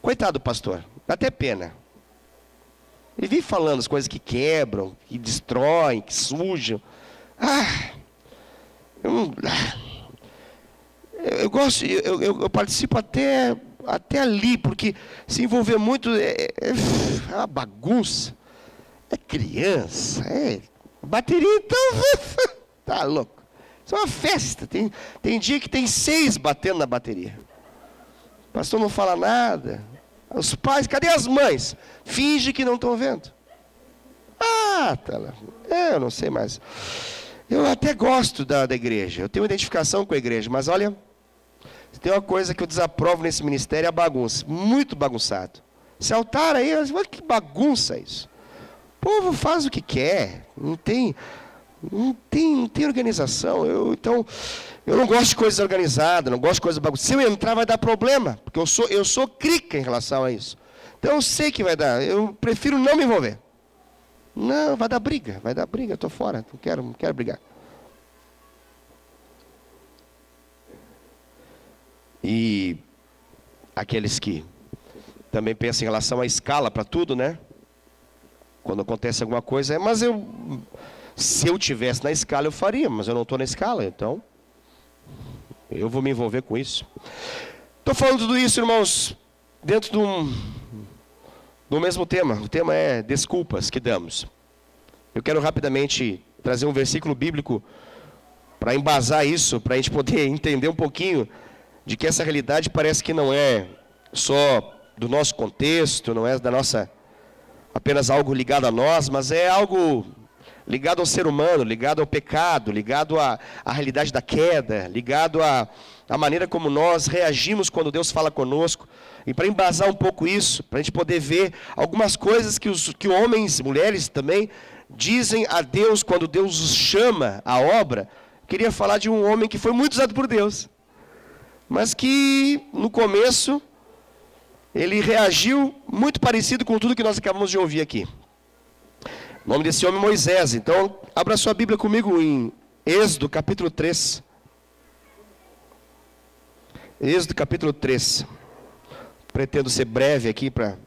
Coitado do pastor, dá até pena. Ele vive falando as coisas que quebram, que destroem, que sujam. Eu gosto, eu participo até até ali, porque se envolver muito é uma bagunça. É criança, bateria então, tá louco. Isso é uma festa, tem dia que tem 6 batendo na bateria. O pastor não fala nada. Os pais, cadê as mães? Finge que não estão vendo. Tá lá. Eu não sei mais. Eu até gosto da igreja, eu tenho identificação com a igreja, mas olha, tem uma coisa que eu desaprovo nesse ministério, é a bagunça. Muito bagunçado. Esse altar aí, olha que bagunça isso. O povo faz o que quer, não tem organização. Então, eu não gosto de coisa organizada, não gosto de coisa bagunçada. Se eu entrar, vai dar problema, porque eu sou crica em relação a isso. Então, eu sei que vai dar, eu prefiro não me envolver. Não, vai dar briga, eu estou fora, não quero brigar. E aqueles que também pensam em relação à escala para tudo, né? Quando acontece alguma coisa, mas se eu tivesse na escala eu faria, mas eu não estou na escala, então eu vou me envolver com isso. Estou falando tudo isso, irmãos, dentro do mesmo tema. O tema é desculpas que damos. Eu quero rapidamente trazer um versículo bíblico para embasar isso, para a gente poder entender um pouquinho de que essa realidade parece que não é só do nosso contexto, não é da nossa apenas algo ligado a nós, mas é algo ligado ao ser humano, ligado ao pecado, ligado à realidade da queda, ligado à maneira como nós reagimos quando Deus fala conosco. E para embasar um pouco isso, para a gente poder ver algumas coisas que homens, mulheres também, dizem a Deus quando Deus os chama à obra. Queria falar de um homem que foi muito usado por Deus, mas que no começo ele reagiu muito parecido com tudo que nós acabamos de ouvir aqui. O nome desse homem é Moisés. Então, abra sua Bíblia comigo em Êxodo capítulo 3. Êxodo capítulo 3. Pretendo ser breve aqui para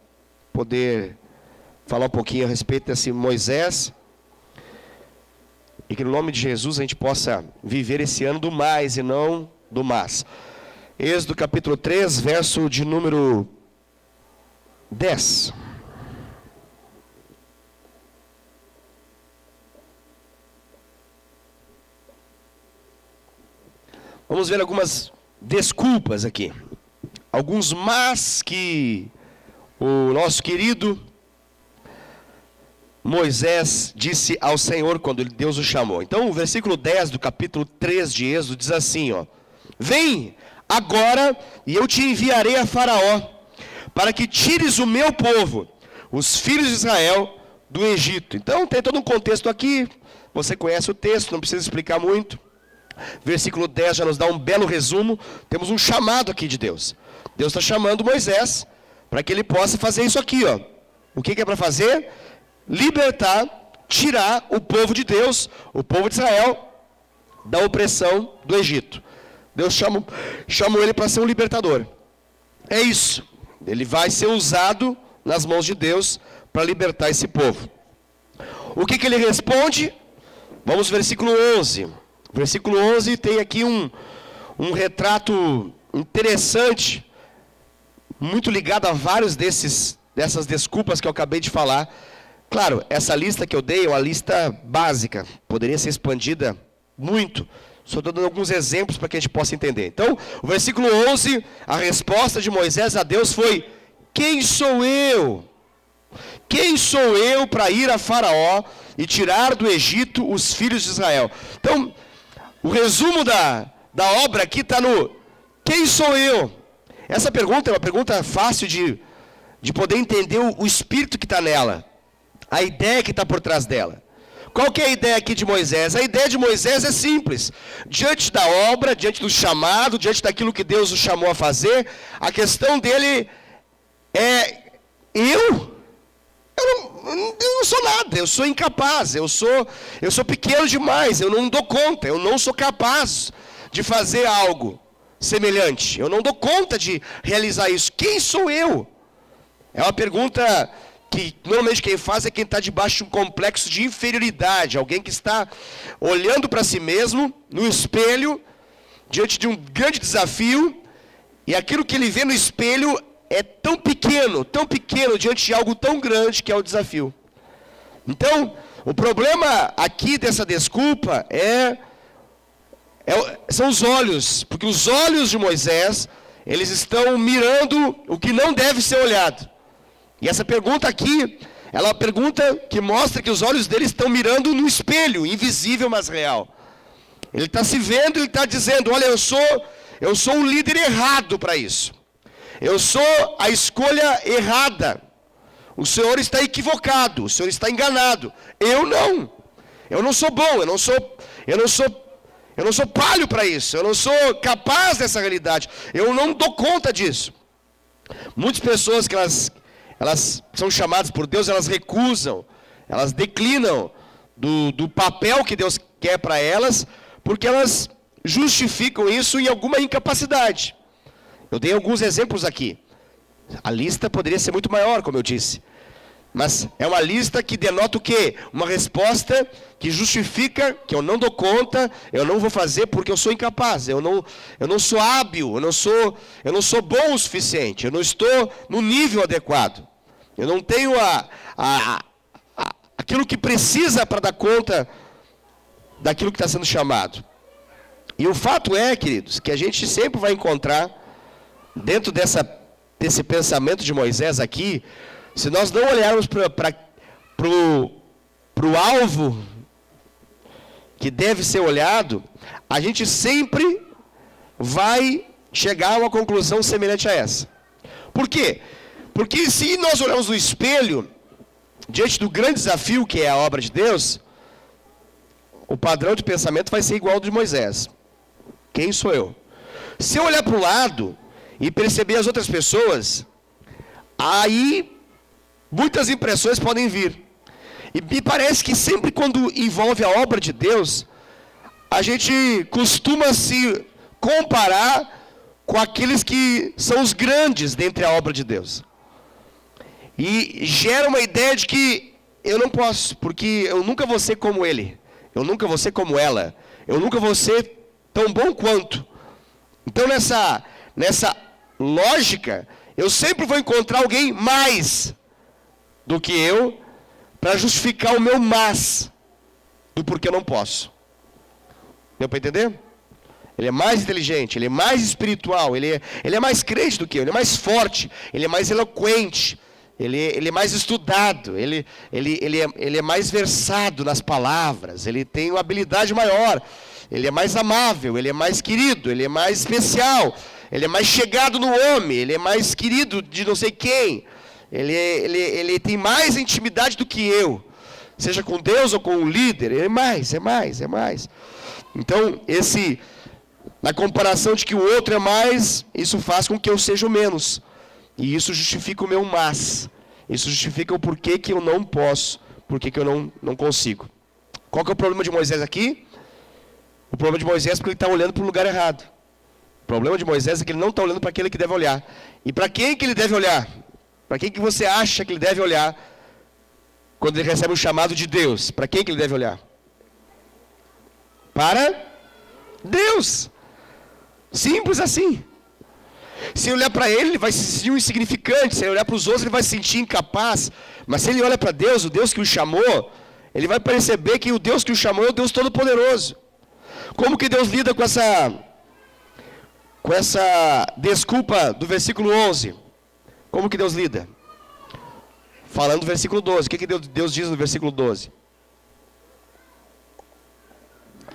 poder falar um pouquinho a respeito desse Moisés. E que no nome de Jesus a gente possa viver esse ano do mais e não do mas. Êxodo capítulo 3, verso de número 10. Vamos ver algumas desculpas aqui. Alguns mas que o nosso querido Moisés disse ao Senhor quando Deus o chamou. Então o versículo 10 do capítulo 3 de Êxodo diz assim, vem agora e eu te enviarei a Faraó, para que tires o meu povo, os filhos de Israel, do Egito. Então tem todo um contexto aqui, você conhece o texto, não precisa explicar muito. Versículo 10 já nos dá um belo resumo. Temos um chamado aqui de Deus. Deus está chamando Moisés para que ele possa fazer isso aqui. O que é para fazer? Libertar, tirar o povo de Deus, o povo de Israel, da opressão do Egito. Deus chamou ele para ser um libertador. É isso. Ele vai ser usado nas mãos de Deus para libertar esse povo. O que ele responde? Vamos ao versículo 11. O versículo 11 tem aqui um retrato interessante, muito ligado a vários dessas desculpas que eu acabei de falar. Claro, essa lista que eu dei é uma lista básica, poderia ser expandida muito. Só estou dando alguns exemplos para que a gente possa entender. Então, o versículo 11, a resposta de Moisés a Deus foi: quem sou eu? Quem sou eu para ir a Faraó e tirar do Egito os filhos de Israel? Então, o resumo da obra aqui está no quem sou eu? Essa pergunta é uma pergunta fácil de poder entender o espírito que está nela, a ideia que está por trás dela. Qual que é a ideia aqui de Moisés? A ideia de Moisés é simples. Diante da obra, diante do chamado, diante daquilo que Deus o chamou a fazer, a questão dele é: eu não sou nada, eu sou incapaz, eu sou pequeno demais, eu não dou conta, eu não sou capaz de fazer algo semelhante, eu não dou conta de realizar isso. Quem sou eu? É uma pergunta que normalmente quem faz é quem está debaixo de um complexo de inferioridade, alguém que está olhando para si mesmo no espelho, diante de um grande desafio, E aquilo que ele vê no espelho é tão pequeno diante de algo tão grande que é o desafio. Então, o problema aqui dessa desculpa são os olhos, porque os olhos de Moisés, eles estão mirando o que não deve ser olhado. E essa pergunta aqui, ela é uma pergunta que mostra que os olhos dele estão mirando no espelho, invisível, mas real. Ele está se vendo, ele está dizendo, olha, eu sou um líder errado para isso. Eu sou a escolha errada. O Senhor está equivocado, o Senhor está enganado. Eu não. Eu não sou bom, eu não sou palho para isso. Eu não sou capaz dessa realidade. Eu não dou conta disso. Muitas pessoas que elas são chamadas por Deus, elas recusam, elas declinam do papel que Deus quer para elas, porque elas justificam isso em alguma incapacidade. Eu dei alguns exemplos aqui. A lista poderia ser muito maior, como eu disse. Mas é uma lista que denota o quê? Uma resposta que justifica que eu não dou conta, eu não vou fazer porque eu sou incapaz, eu não sou hábil, eu não sou bom o suficiente, eu não estou no nível adequado. Eu não tenho aquilo que precisa para dar conta daquilo que está sendo chamado. E o fato é, queridos, que a gente sempre vai encontrar, dentro desse pensamento de Moisés aqui, se nós não olharmos para o alvo que deve ser olhado, a gente sempre vai chegar a uma conclusão semelhante a essa. Por quê? Porque se nós olharmos no espelho, diante do grande desafio que é a obra de Deus, o padrão de pensamento vai ser igual ao de Moisés. Quem sou eu? Se eu olhar para o lado e perceber as outras pessoas, aí muitas impressões podem vir. E me parece que sempre quando envolve a obra de Deus, a gente costuma se comparar com aqueles que são os grandes dentre a obra de Deus. E gera uma ideia de que eu não posso, porque eu nunca vou ser como ele, eu nunca vou ser como ela, eu nunca vou ser tão bom quanto. Então nessa lógica, eu sempre vou encontrar alguém mais do que eu, para justificar o meu mas, do porquê eu não posso. Deu para entender? Ele é mais inteligente, ele é mais espiritual, ele é mais crente do que eu, ele é mais forte, ele é mais eloquente, ele é mais estudado, ele é mais versado nas palavras, ele tem uma habilidade maior, ele é mais amável, ele é mais querido, ele é mais especial, ele é mais chegado no homem, ele é mais querido de não sei quem, ele tem mais intimidade do que eu, seja com Deus ou com o líder, ele é mais. Então, na comparação de que o outro é mais, isso faz com que eu seja o menos. E isso justifica o meu mas. Isso justifica o porquê que eu não posso, porquê que eu não consigo. Qual que é o problema de Moisés aqui? O problema de Moisés é porque ele está olhando para o lugar errado. O problema de Moisés é que ele não está olhando para aquele que deve olhar. E para quem que ele deve olhar? Para quem que você acha que ele deve olhar quando ele recebe o chamado de Deus? Para quem que ele deve olhar? Para Deus. Simples assim. Se olhar para ele vai se sentir um insignificante. Se ele olhar para os outros, ele vai se sentir incapaz. Mas se ele olha para Deus, o Deus que o chamou, ele vai perceber que o Deus que o chamou é o Deus Todo-Poderoso. Como que Deus lida com essa desculpa do versículo 11? Como que Deus lida? Falando do versículo 12. O que Deus diz no versículo 12?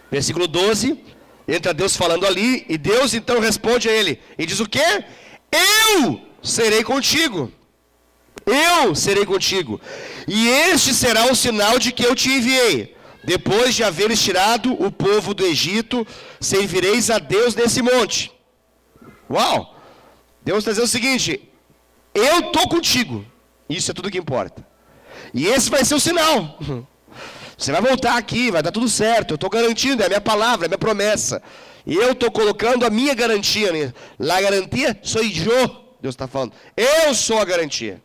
Versículo 12, entra Deus falando ali, e Deus então responde a ele, e diz o quê? Eu serei contigo. Eu serei contigo. E este será o sinal de que eu te enviei. Depois de haveres tirado o povo do Egito, servireis a Deus nesse monte. Uau! Deus está dizendo o seguinte, eu estou contigo. Isso é tudo que importa. E esse vai ser o sinal. Você vai voltar aqui, vai dar tudo certo. Eu estou garantindo, é a minha palavra, é a minha promessa. E eu estou colocando a minha garantia. La garantia sou eu, Deus está falando. Eu sou a garantia.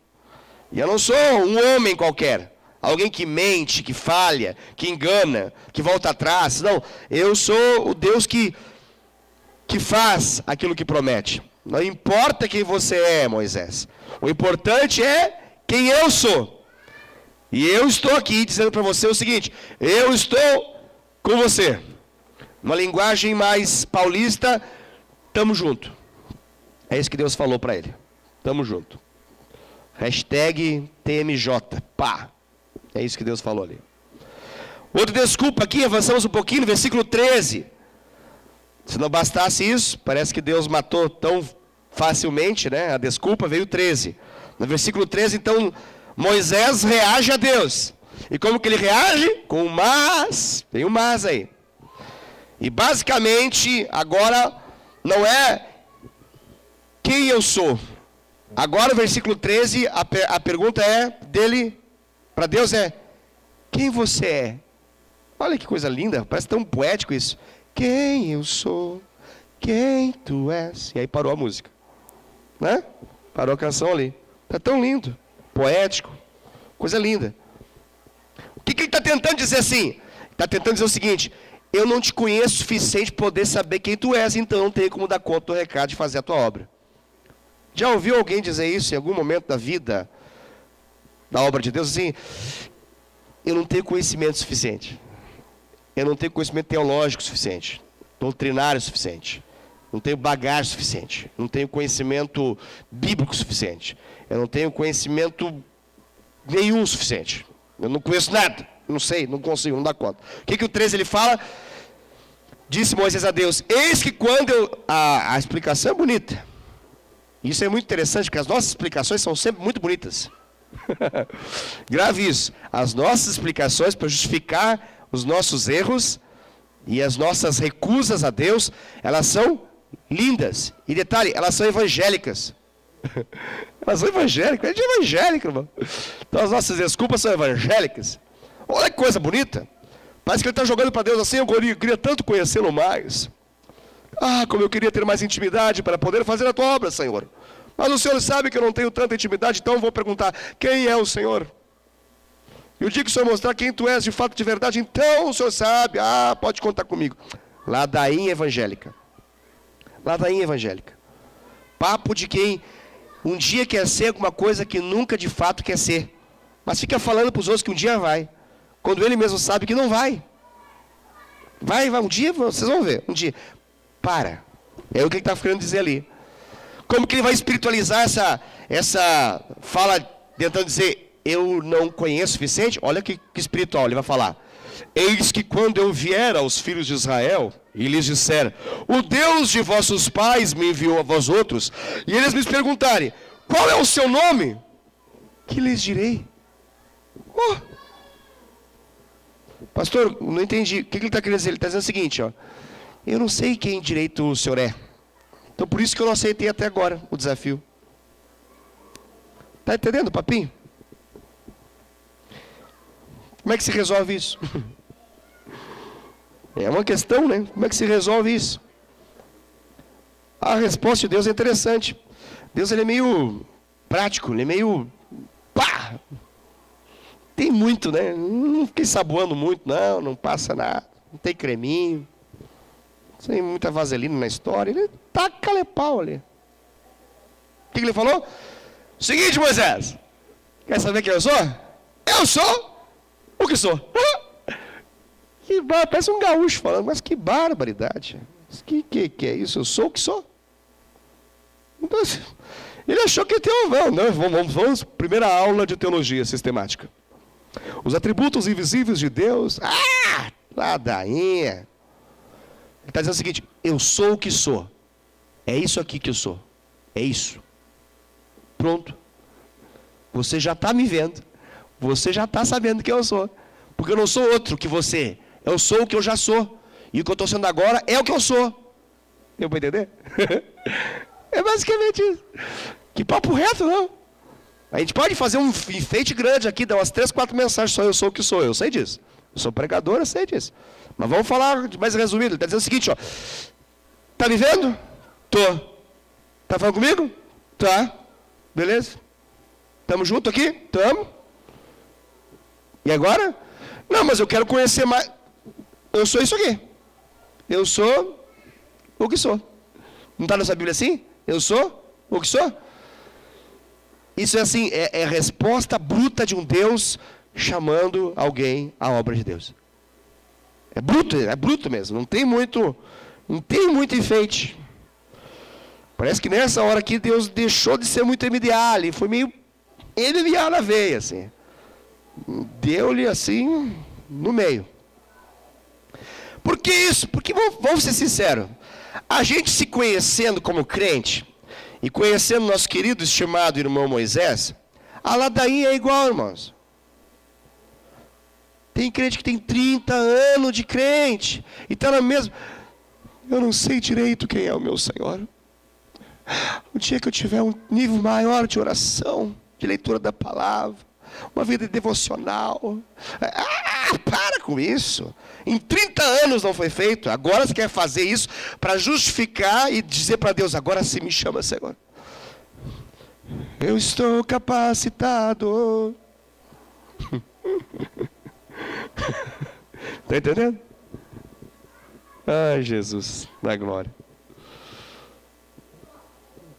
E eu não sou um homem qualquer. Alguém que mente, que falha, que engana, que volta atrás. Não, eu sou o Deus que faz aquilo que promete. Não importa quem você é, Moisés. O importante é quem eu sou. E eu estou aqui dizendo para você o seguinte: eu estou com você. Uma linguagem mais paulista, tamo junto. É isso que Deus falou para ele. Tamo junto. Hashtag TMJ. Pá. É isso que Deus falou ali. Outra desculpa aqui, avançamos um pouquinho, no versículo 13. Se não bastasse isso, parece que Deus matou tão facilmente, né? A desculpa veio 13. No versículo 13, então, Moisés reage a Deus. E como que ele reage? Com um mas. Tem um mas aí. E basicamente, agora, não é quem eu sou. Agora, versículo 13, a pergunta é dele, para Deus é, quem você é? Olha que coisa linda, parece tão poético isso. Quem eu sou, quem tu és. E aí parou a música. Né? Parou a canção ali. Está tão lindo, poético, coisa linda. O que ele está tentando dizer assim? Está tentando dizer o seguinte: eu não te conheço o suficiente para poder saber quem tu és, então não tenho como dar conta do recado de fazer a tua obra. Já ouviu alguém dizer isso em algum momento da vida, da obra de Deus, assim? Eu não tenho conhecimento suficiente. Eu não tenho conhecimento teológico suficiente, doutrinário suficiente. Não tenho bagagem suficiente. Não tenho conhecimento bíblico suficiente. Eu não tenho conhecimento nenhum suficiente. Eu não conheço nada. Não sei, não consigo, não dá conta. O que o 13 ele fala? Disse Moisés a Deus: eis que quando eu... A explicação é bonita. Isso é muito interessante, porque as nossas explicações são sempre muito bonitas. Grave isso. As nossas explicações para justificar os nossos erros e as nossas recusas a Deus, elas são lindas. E detalhe, elas são evangélicas. Elas são evangélicas, é de evangélico, irmão. Então as nossas desculpas são evangélicas. Olha que coisa bonita. Parece que ele está jogando para Deus assim: eu queria tanto conhecê-lo mais. Ah, como eu queria ter mais intimidade para poder fazer a tua obra, Senhor. Mas o Senhor sabe que eu não tenho tanta intimidade, então eu vou perguntar: quem é o Senhor? E o dia que o Senhor mostrar quem tu és de fato, de verdade, então o Senhor sabe. Ah, pode contar comigo. Ladainha evangélica. Ladainha evangélica. Papo de quem um dia quer ser alguma coisa que nunca de fato quer ser. Mas fica falando para os outros que um dia vai. Quando ele mesmo sabe que não vai. Vai, um dia, vocês vão ver. Um dia. Para. É o que ele está querendo dizer ali. Como que ele vai espiritualizar essa fala, tentando dizer, eu não conheço o suficiente? Olha que espiritual, ele vai falar. Eis que quando eu vier aos filhos de Israel, e lhes disser, o Deus de vossos pais me enviou a vós outros, e eles me perguntarem, qual é o seu nome? Que lhes direi? Oh. Pastor, não entendi. O que ele está querendo dizer? Ele está dizendo o seguinte, ó. Eu não sei quem direito o senhor é. Então por isso que eu não aceitei até agora o desafio. Está entendendo o papinho? Como é que se resolve isso? É uma questão, né? Como é que se resolve isso? A resposta de Deus é interessante. Deus ele é meio prático, ele é meio... Pá! Tem muito, né? Não fiquei saboando muito, não passa nada. Não tem creminho. Sem muita vaselina na história. Ele taca-lhe pau ali. O que ele falou? Seguinte, Moisés. Quer saber quem eu sou? Eu sou o que sou. Que parece um gaúcho falando, mas que barbaridade. Que é isso? Eu sou o que sou? Então, ele achou que ia ter vamos, primeira aula de teologia sistemática. Os atributos invisíveis de Deus. Ladainha. Ele está dizendo o seguinte: eu sou o que sou. É isso aqui que eu sou. É isso. Pronto. Você já está me vendo. Você já está sabendo quem eu sou. Porque eu não sou outro que você. Eu sou o que eu já sou. E o que eu estou sendo agora é o que eu sou. Deu para entender? É basicamente isso. Que papo reto, não? A gente pode fazer um enfeite grande aqui, dar umas 3, 4 mensagens, só eu sou o que sou. Eu sei disso. Eu sou pregador, eu sei disso. Mas vamos falar de mais resumido. Ele está dizendo o seguinte, ó. Tá me vendo? Tô. Tá falando comigo? Tá. Beleza? Tamo junto aqui? Tamo. E agora? Não, mas eu quero conhecer mais. Eu sou isso aqui. Eu sou o que sou. Não está na sua Bíblia assim? Eu sou o que sou. Isso é assim, é a resposta bruta de um Deus chamando alguém à obra de Deus. É bruto mesmo, não tem muito enfeite. Parece que nessa hora aqui Deus deixou de ser muito MDA, e foi meio MDA na veia, assim. Deu-lhe assim, no meio. Por que isso? Porque, vamos ser sinceros, a gente se conhecendo como crente, e conhecendo nosso querido, estimado irmão Moisés, a ladainha é igual, irmãos. Tem crente que tem 30 anos de crente, e está na mesma. Eu não sei direito quem é o meu Senhor. O dia que eu tiver um nível maior de oração, de leitura da palavra, uma vida devocional. Para com isso. Em 30 anos não foi feito. Agora você quer fazer isso para justificar e dizer para Deus, agora sim me chama, Senhor. Eu estou capacitado. Está entendendo? Ai, Jesus, da glória.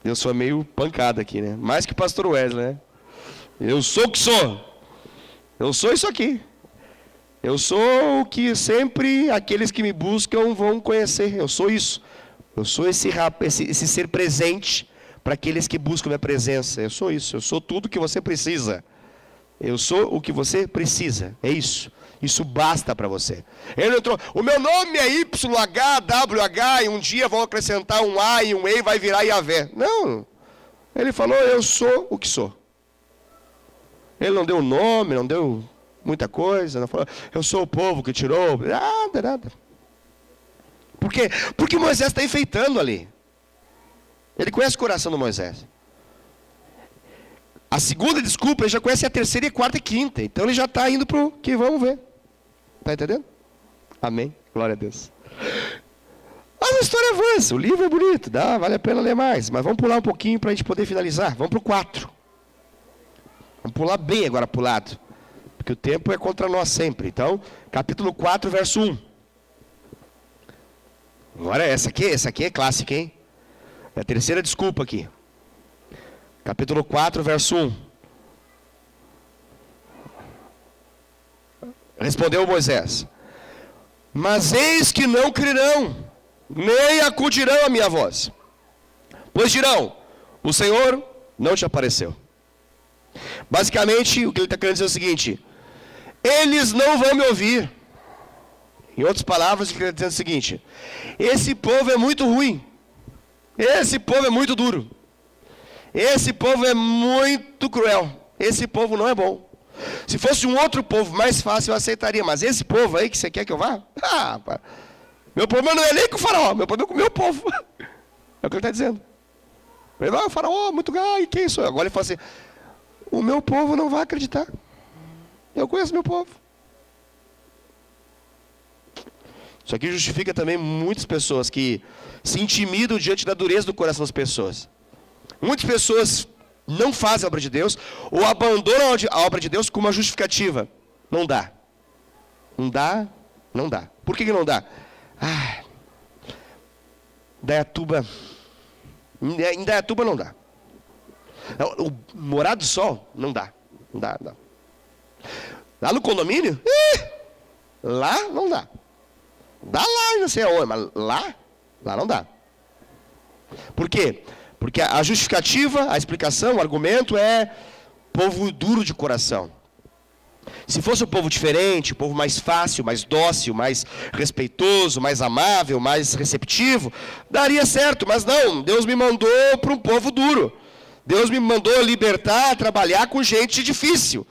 Eu sou meio pancada aqui, né? Mais que o pastor Wesley, né? Eu sou o que sou. Eu sou isso aqui. Eu sou o que sempre aqueles que me buscam vão conhecer. Eu sou isso. Eu sou esse ser presente para aqueles que buscam minha presença. Eu sou isso. Eu sou tudo que você precisa. Eu sou o que você precisa. É isso. Isso basta para você. Ele entrou. O meu nome é YHWH e um dia vão acrescentar um A e um E e vai virar Yahvé. Não. Ele falou, eu sou o que sou. Ele não deu nome, não deu muita coisa, não falou, eu sou o povo que tirou, nada. Por quê? Porque Moisés está enfeitando ali. Ele conhece o coração do Moisés. A segunda desculpa, ele já conhece a terceira, a quarta e quinta. Então ele já está indo para o que vamos ver. Está entendendo? Amém. Glória a Deus. Mas a história avança, o livro é bonito, vale a pena ler mais. Mas vamos pular um pouquinho para a gente poder finalizar. Vamos para o 4. Vamos pular bem agora para o lado. Porque o tempo é contra nós sempre. Então, capítulo 4, verso 1. Agora essa aqui é clássica, hein? É a terceira desculpa aqui. Capítulo 4, verso 1. Respondeu Moisés: mas eis que não crerão, nem acudirão à minha voz. Pois dirão, o Senhor não te apareceu. Basicamente, o que ele está querendo dizer é o seguinte: eles não vão me ouvir. Em outras palavras, ele está dizendo o seguinte: esse povo é muito ruim. Esse povo é muito duro. Esse povo é muito cruel. Esse povo não é bom. Se fosse um outro povo mais fácil, eu aceitaria. Mas esse povo aí que você quer que eu vá? Meu problema não é nem com o faraó. Meu problema é com o meu povo. É o que ele está dizendo. Ele vai, o faraó, muito gai, quem sou eu? Agora ele fala assim: o meu povo não vai acreditar. Eu conheço meu povo. Isso aqui justifica também muitas pessoas que se intimidam diante da dureza do coração das pessoas. Muitas pessoas não fazem a obra de Deus ou abandonam a obra de Deus com uma justificativa. Não dá. Não dá, não dá. Por que não dá? Indaiatuba. Em Indaiatuba não dá. O Morado do Sol, não dá. Não dá. Lá no condomínio? Lá não dá. Dá lá, não sei aonde, mas lá não dá. Por quê? Porque a justificativa, a explicação, o argumento é povo duro de coração. Se fosse um povo diferente, um povo mais fácil, mais dócil, mais respeitoso, mais amável, mais receptivo, daria certo, mas não, Deus me mandou para um povo duro. Deus me mandou libertar, trabalhar com gente difícil.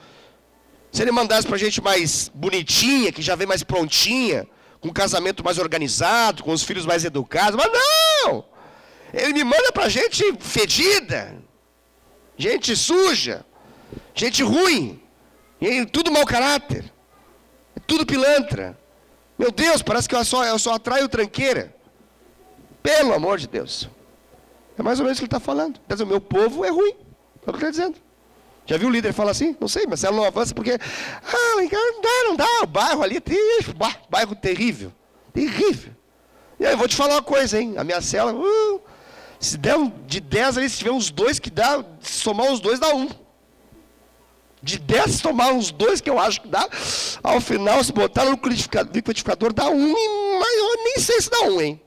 Se ele mandasse para gente mais bonitinha, que já vem mais prontinha, com um casamento mais organizado, com os filhos mais educados, mas não! Ele me manda para gente fedida, gente suja, gente ruim, tudo mau caráter, tudo pilantra. Meu Deus, parece que eu só atraio tranqueira. Pelo amor de Deus. É mais ou menos o que ele está falando. Quer dizer, o meu povo é ruim. É o que ele está dizendo. Já viu o líder falar assim? Não sei, mas ela não avança porque... não dá. O bairro ali é bairro terrível. Terrível. E aí, eu vou te falar uma coisa, hein? A minha cela... Se der de 10 ali, se tiver uns 2 que dá, se somar os 2 dá 1. De 10, se tomar uns 2 que eu acho que dá, ao final, se botar no liquidificador, dá 1, mas eu nem sei se dá 1, hein?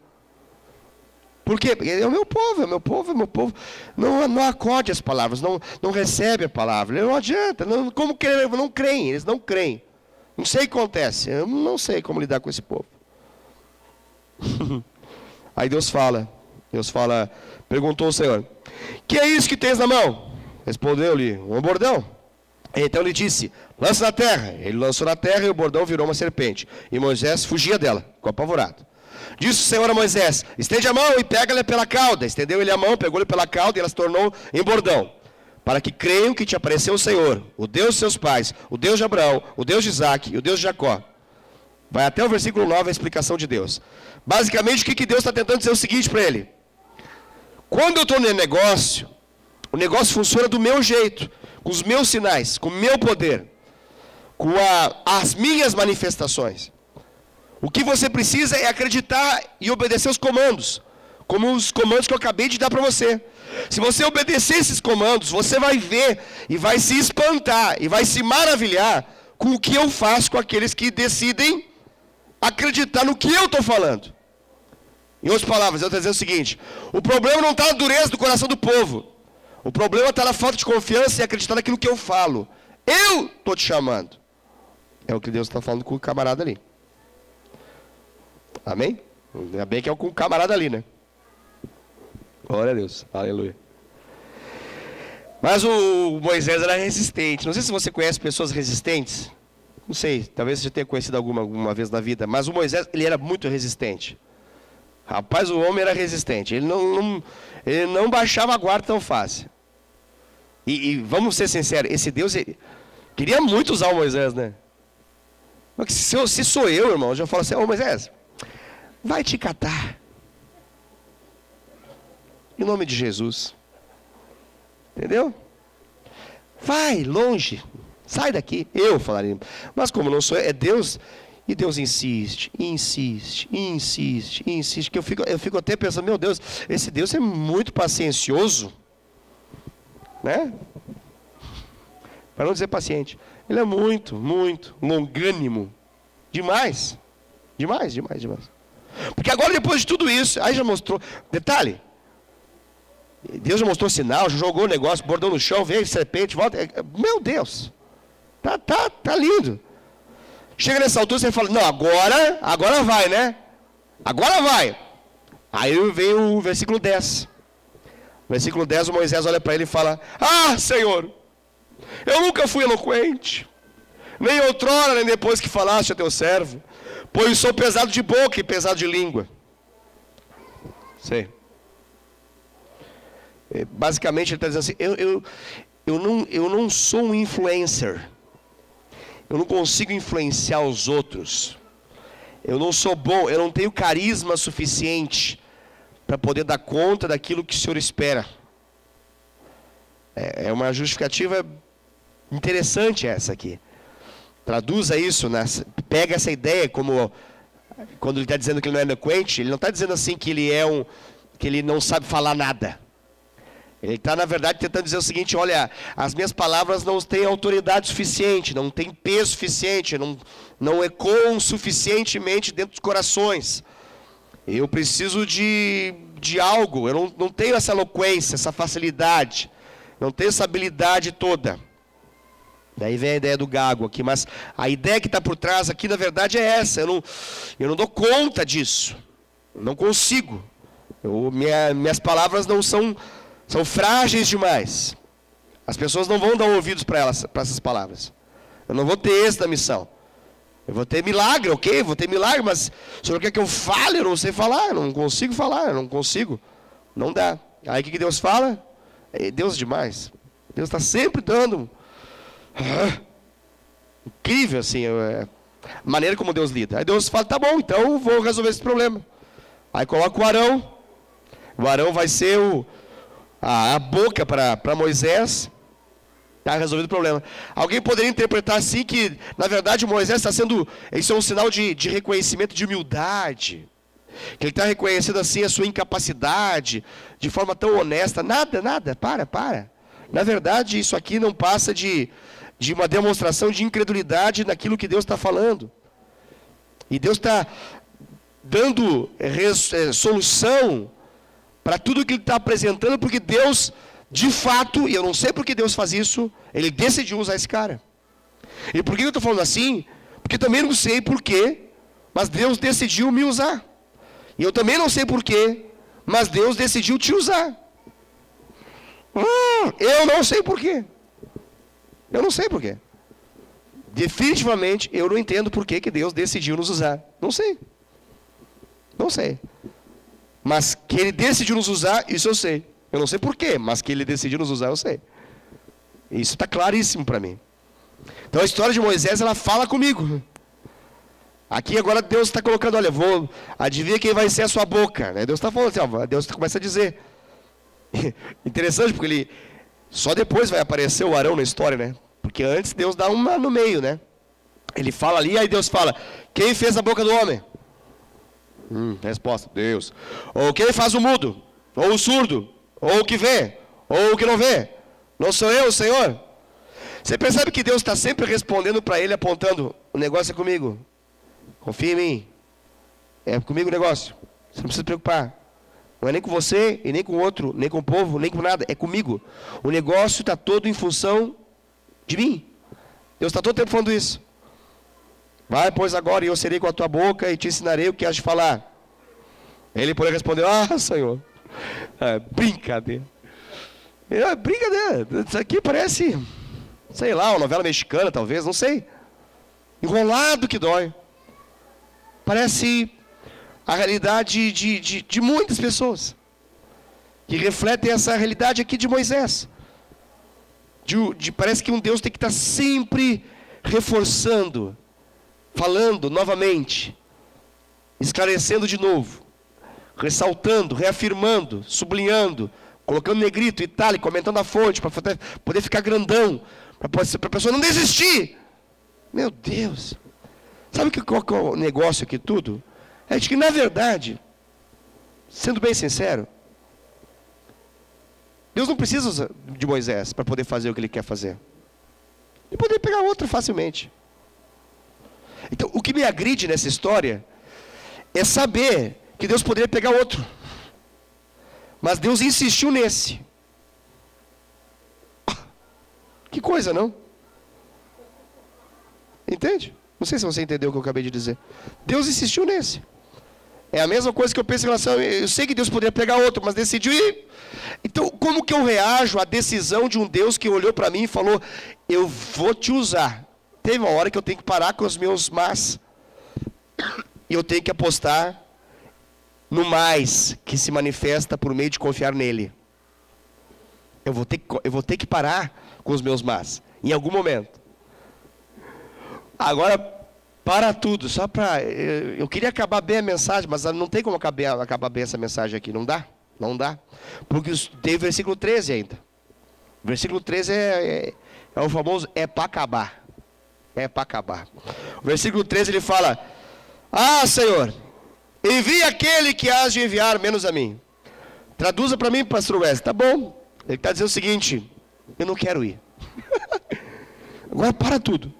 Por quê? Porque é o meu povo, é o meu povo, é o meu povo. Não acode as palavras, não recebe a palavra. Não adianta, como que não creem, eles não creem. Não sei o que acontece, eu não sei como lidar com esse povo. Aí Deus fala, perguntou o Senhor, que é isso que tens na mão? Respondeu-lhe, um bordão. Então ele disse, lança na terra. Ele lançou na terra e o bordão virou uma serpente. E Moisés fugia dela, ficou apavorado. Disse o Senhor a Moisés, estende a mão e pega-lhe pela cauda. Estendeu ele a mão, pegou-lhe pela cauda e ela se tornou em bordão. Para que creiam que te apareceu o Senhor, o Deus de seus pais, o Deus de Abraão, o Deus de Isaque e o Deus de Jacó. Vai até o versículo 9 a explicação de Deus. Basicamente o que Deus está tentando dizer é o seguinte para ele. Quando eu estou no negócio, o negócio funciona do meu jeito, com os meus sinais, com o meu poder, com as minhas manifestações. O que você precisa é acreditar e obedecer os comandos, como os comandos que eu acabei de dar para você. Se você obedecer esses comandos, você vai ver e vai se espantar e vai se maravilhar com o que eu faço com aqueles que decidem acreditar no que eu estou falando. Em outras palavras, eu estou dizendo o seguinte, o problema não está na dureza do coração do povo. O problema está na falta de confiança e acreditar naquilo que eu falo. Eu estou te chamando. É o que Deus está falando com o camarada ali. Amém? Ainda bem que é com o camarada ali, né? Glória a Deus. Aleluia. Mas o Moisés era resistente. Não sei se você conhece pessoas resistentes. Não sei, talvez você já tenha conhecido alguma vez na vida. Mas o Moisés, ele era muito resistente. Rapaz, o homem era resistente. Ele não baixava a guarda tão fácil. E vamos ser sinceros, esse Deus queria muito usar o Moisés, né? Mas se sou eu, irmão, eu já falo assim, ô Moisés, vai te catar. Em nome de Jesus. Entendeu? Vai longe. Sai daqui. Eu falaria. Mas como não sou eu, é Deus. E Deus insiste, que eu fico até pensando, meu Deus, esse Deus é muito paciencioso, né? Para não dizer paciente. Ele é muito, muito longânimo. Demais. Porque agora, depois de tudo isso, aí já mostrou, detalhe, Deus já mostrou sinal, já jogou o negócio, bordão no chão, veio serpente, volta, meu Deus, tá lindo. Chega nessa altura, você fala, não, agora vai, né? Agora vai. Aí vem o versículo 10. No versículo 10, o Moisés olha para ele e fala, ah, Senhor, eu nunca fui eloquente, nem outrora, nem depois que falaste a teu servo, pois sou pesado de boca e pesado de língua. Sei. Basicamente, ele está dizendo assim, eu não sou um influencer. Eu não consigo influenciar os outros. Eu não sou bom, eu não tenho carisma suficiente para poder dar conta daquilo que o Senhor espera. É uma justificativa interessante essa aqui. Traduza isso, pega essa ideia como, quando ele está dizendo que ele não é eloquente, ele não está dizendo assim que ele não sabe falar nada. Ele está, na verdade, tentando dizer o seguinte, olha, as minhas palavras não têm autoridade suficiente, não têm peso suficiente, não ecoam suficientemente dentro dos corações. Eu preciso de algo, eu não tenho essa eloquência, essa facilidade, não tenho essa habilidade toda. Daí vem a ideia do gago aqui, mas a ideia que está por trás aqui, na verdade, é essa, eu não dou conta disso, não consigo. Minhas palavras não são frágeis demais. As pessoas não vão dar ouvidos para essas palavras. Eu não vou ter êxito da missão. Eu vou ter milagre, ok? Vou ter milagre, mas o Senhor quer que eu fale? Eu não sei falar, eu não consigo falar, eu não consigo. Não dá. Aí o que Deus fala? Deus é demais. Deus está sempre dando. Incrível, assim, a maneira como Deus lida. Aí Deus fala, tá bom, então eu vou resolver esse problema. Aí coloca o Arão. O Arão vai ser a boca para Moisés, está resolvido o problema. Alguém poderia interpretar assim que, na verdade, Moisés está sendo, isso é um sinal de reconhecimento, de humildade. que ele está reconhecendo assim a sua incapacidade, de forma tão honesta. Nada, para. Na verdade, isso aqui não passa de uma demonstração de incredulidade naquilo que Deus está falando. E Deus está dando solução para tudo que ele está apresentando, porque Deus, de fato, e eu não sei por que Deus faz isso, ele decidiu usar esse cara. E por que eu estou falando assim? Porque também não sei por quê, mas Deus decidiu me usar. E eu também não sei por quê, mas Deus decidiu te usar. Eu não sei por quê. Eu não sei por quê. Definitivamente, eu não entendo por que Deus decidiu nos usar. Não sei. Não sei. Mas que Ele decidiu nos usar, isso eu sei. Eu não sei por quê, mas que Ele decidiu nos usar, eu sei. Isso está claríssimo para mim. Então a história de Moisés, ela fala comigo. Aqui agora Deus está colocando, olha, adivinha quem vai ser a sua boca. Né? Deus está falando assim, ó, Deus começa a dizer. Interessante, porque ele só depois vai aparecer o Arão na história, né? Porque antes Deus dá uma no meio, né? Ele fala ali, aí Deus fala, quem fez a boca do homem? Resposta, Deus. Ou quem faz o mudo? Ou o surdo? Ou o que vê? Ou o que não vê? Não sou eu, Senhor? Você percebe que Deus está sempre respondendo para ele, apontando, o negócio é comigo. Confia em mim. É comigo o negócio. Você não precisa se preocupar. Não é nem com você, e nem com o outro, nem com o povo, nem com nada. É comigo. O negócio está todo em função de mim. Deus está todo o tempo falando isso. Vai, pois agora, e eu serei com a tua boca e te ensinarei o que has de falar. Ele, porém, respondeu, Senhor. Brincadeira. Brincadeira. Isso aqui parece, sei lá, uma novela mexicana, talvez, não sei. Enrolado que dói. Parece a realidade de muitas pessoas que refletem essa realidade aqui de Moisés. Parece que um Deus tem que estar sempre reforçando, falando novamente, esclarecendo de novo, ressaltando, reafirmando, sublinhando, colocando negrito, itálico, aumentando a fonte, para poder ficar grandão, para a pessoa não desistir. Meu Deus! Sabe qual é o negócio aqui tudo? É de que, na verdade, sendo bem sincero, Deus não precisa de Moisés para poder fazer o que ele quer fazer. Ele poderia pegar outro facilmente. Então, o que me agride nessa história é saber que Deus poderia pegar outro. Mas Deus insistiu nesse. Que coisa, não? Entende? Não sei se você entendeu o que eu acabei de dizer. Deus insistiu nesse. É a mesma coisa que eu penso em relação... Eu sei que Deus poderia pegar outro, mas decidiu ir. Então, como que eu reajo à decisão de um Deus que olhou para mim e falou, eu vou te usar? Teve uma hora que eu tenho que parar com os meus mas. E eu tenho que apostar no mais que se manifesta por meio de confiar nele. Eu vou ter que parar com os meus mas. Em algum momento. Agora, para tudo. Só para... Eu queria acabar bem a mensagem, mas não tem como acabar bem essa mensagem aqui. Não dá. Não dá. Porque tem o versículo 13 ainda. O versículo 13 é o famoso é para acabar. É para acabar. O versículo 13 ele fala, Senhor, envia aquele que has de enviar, menos a mim. Traduza para mim, pastor Wesley. Tá bom. Ele está dizendo o seguinte, eu não quero ir. Agora para tudo.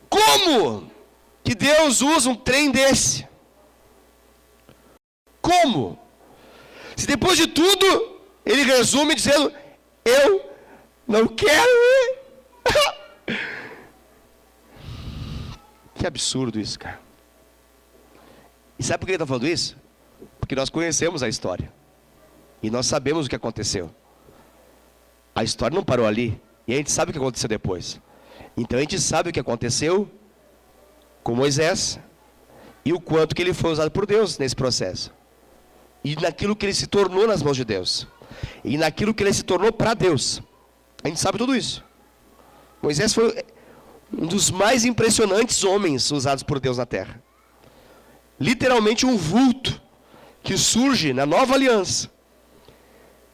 Como que Deus usa um trem desse? Como? Se depois de tudo, ele resume dizendo, eu não quero ir. Que absurdo isso, cara. E sabe por que ele está falando isso? Porque nós conhecemos a história. E nós sabemos o que aconteceu. A história não parou ali. E a gente sabe o que aconteceu depois. Então a gente sabe o que aconteceu com Moisés. E o quanto que ele foi usado por Deus nesse processo. E naquilo que ele se tornou nas mãos de Deus. E naquilo que ele se tornou para Deus. A gente sabe tudo isso. Moisés foi um dos mais impressionantes homens usados por Deus na terra. Literalmente um vulto que surge na nova aliança.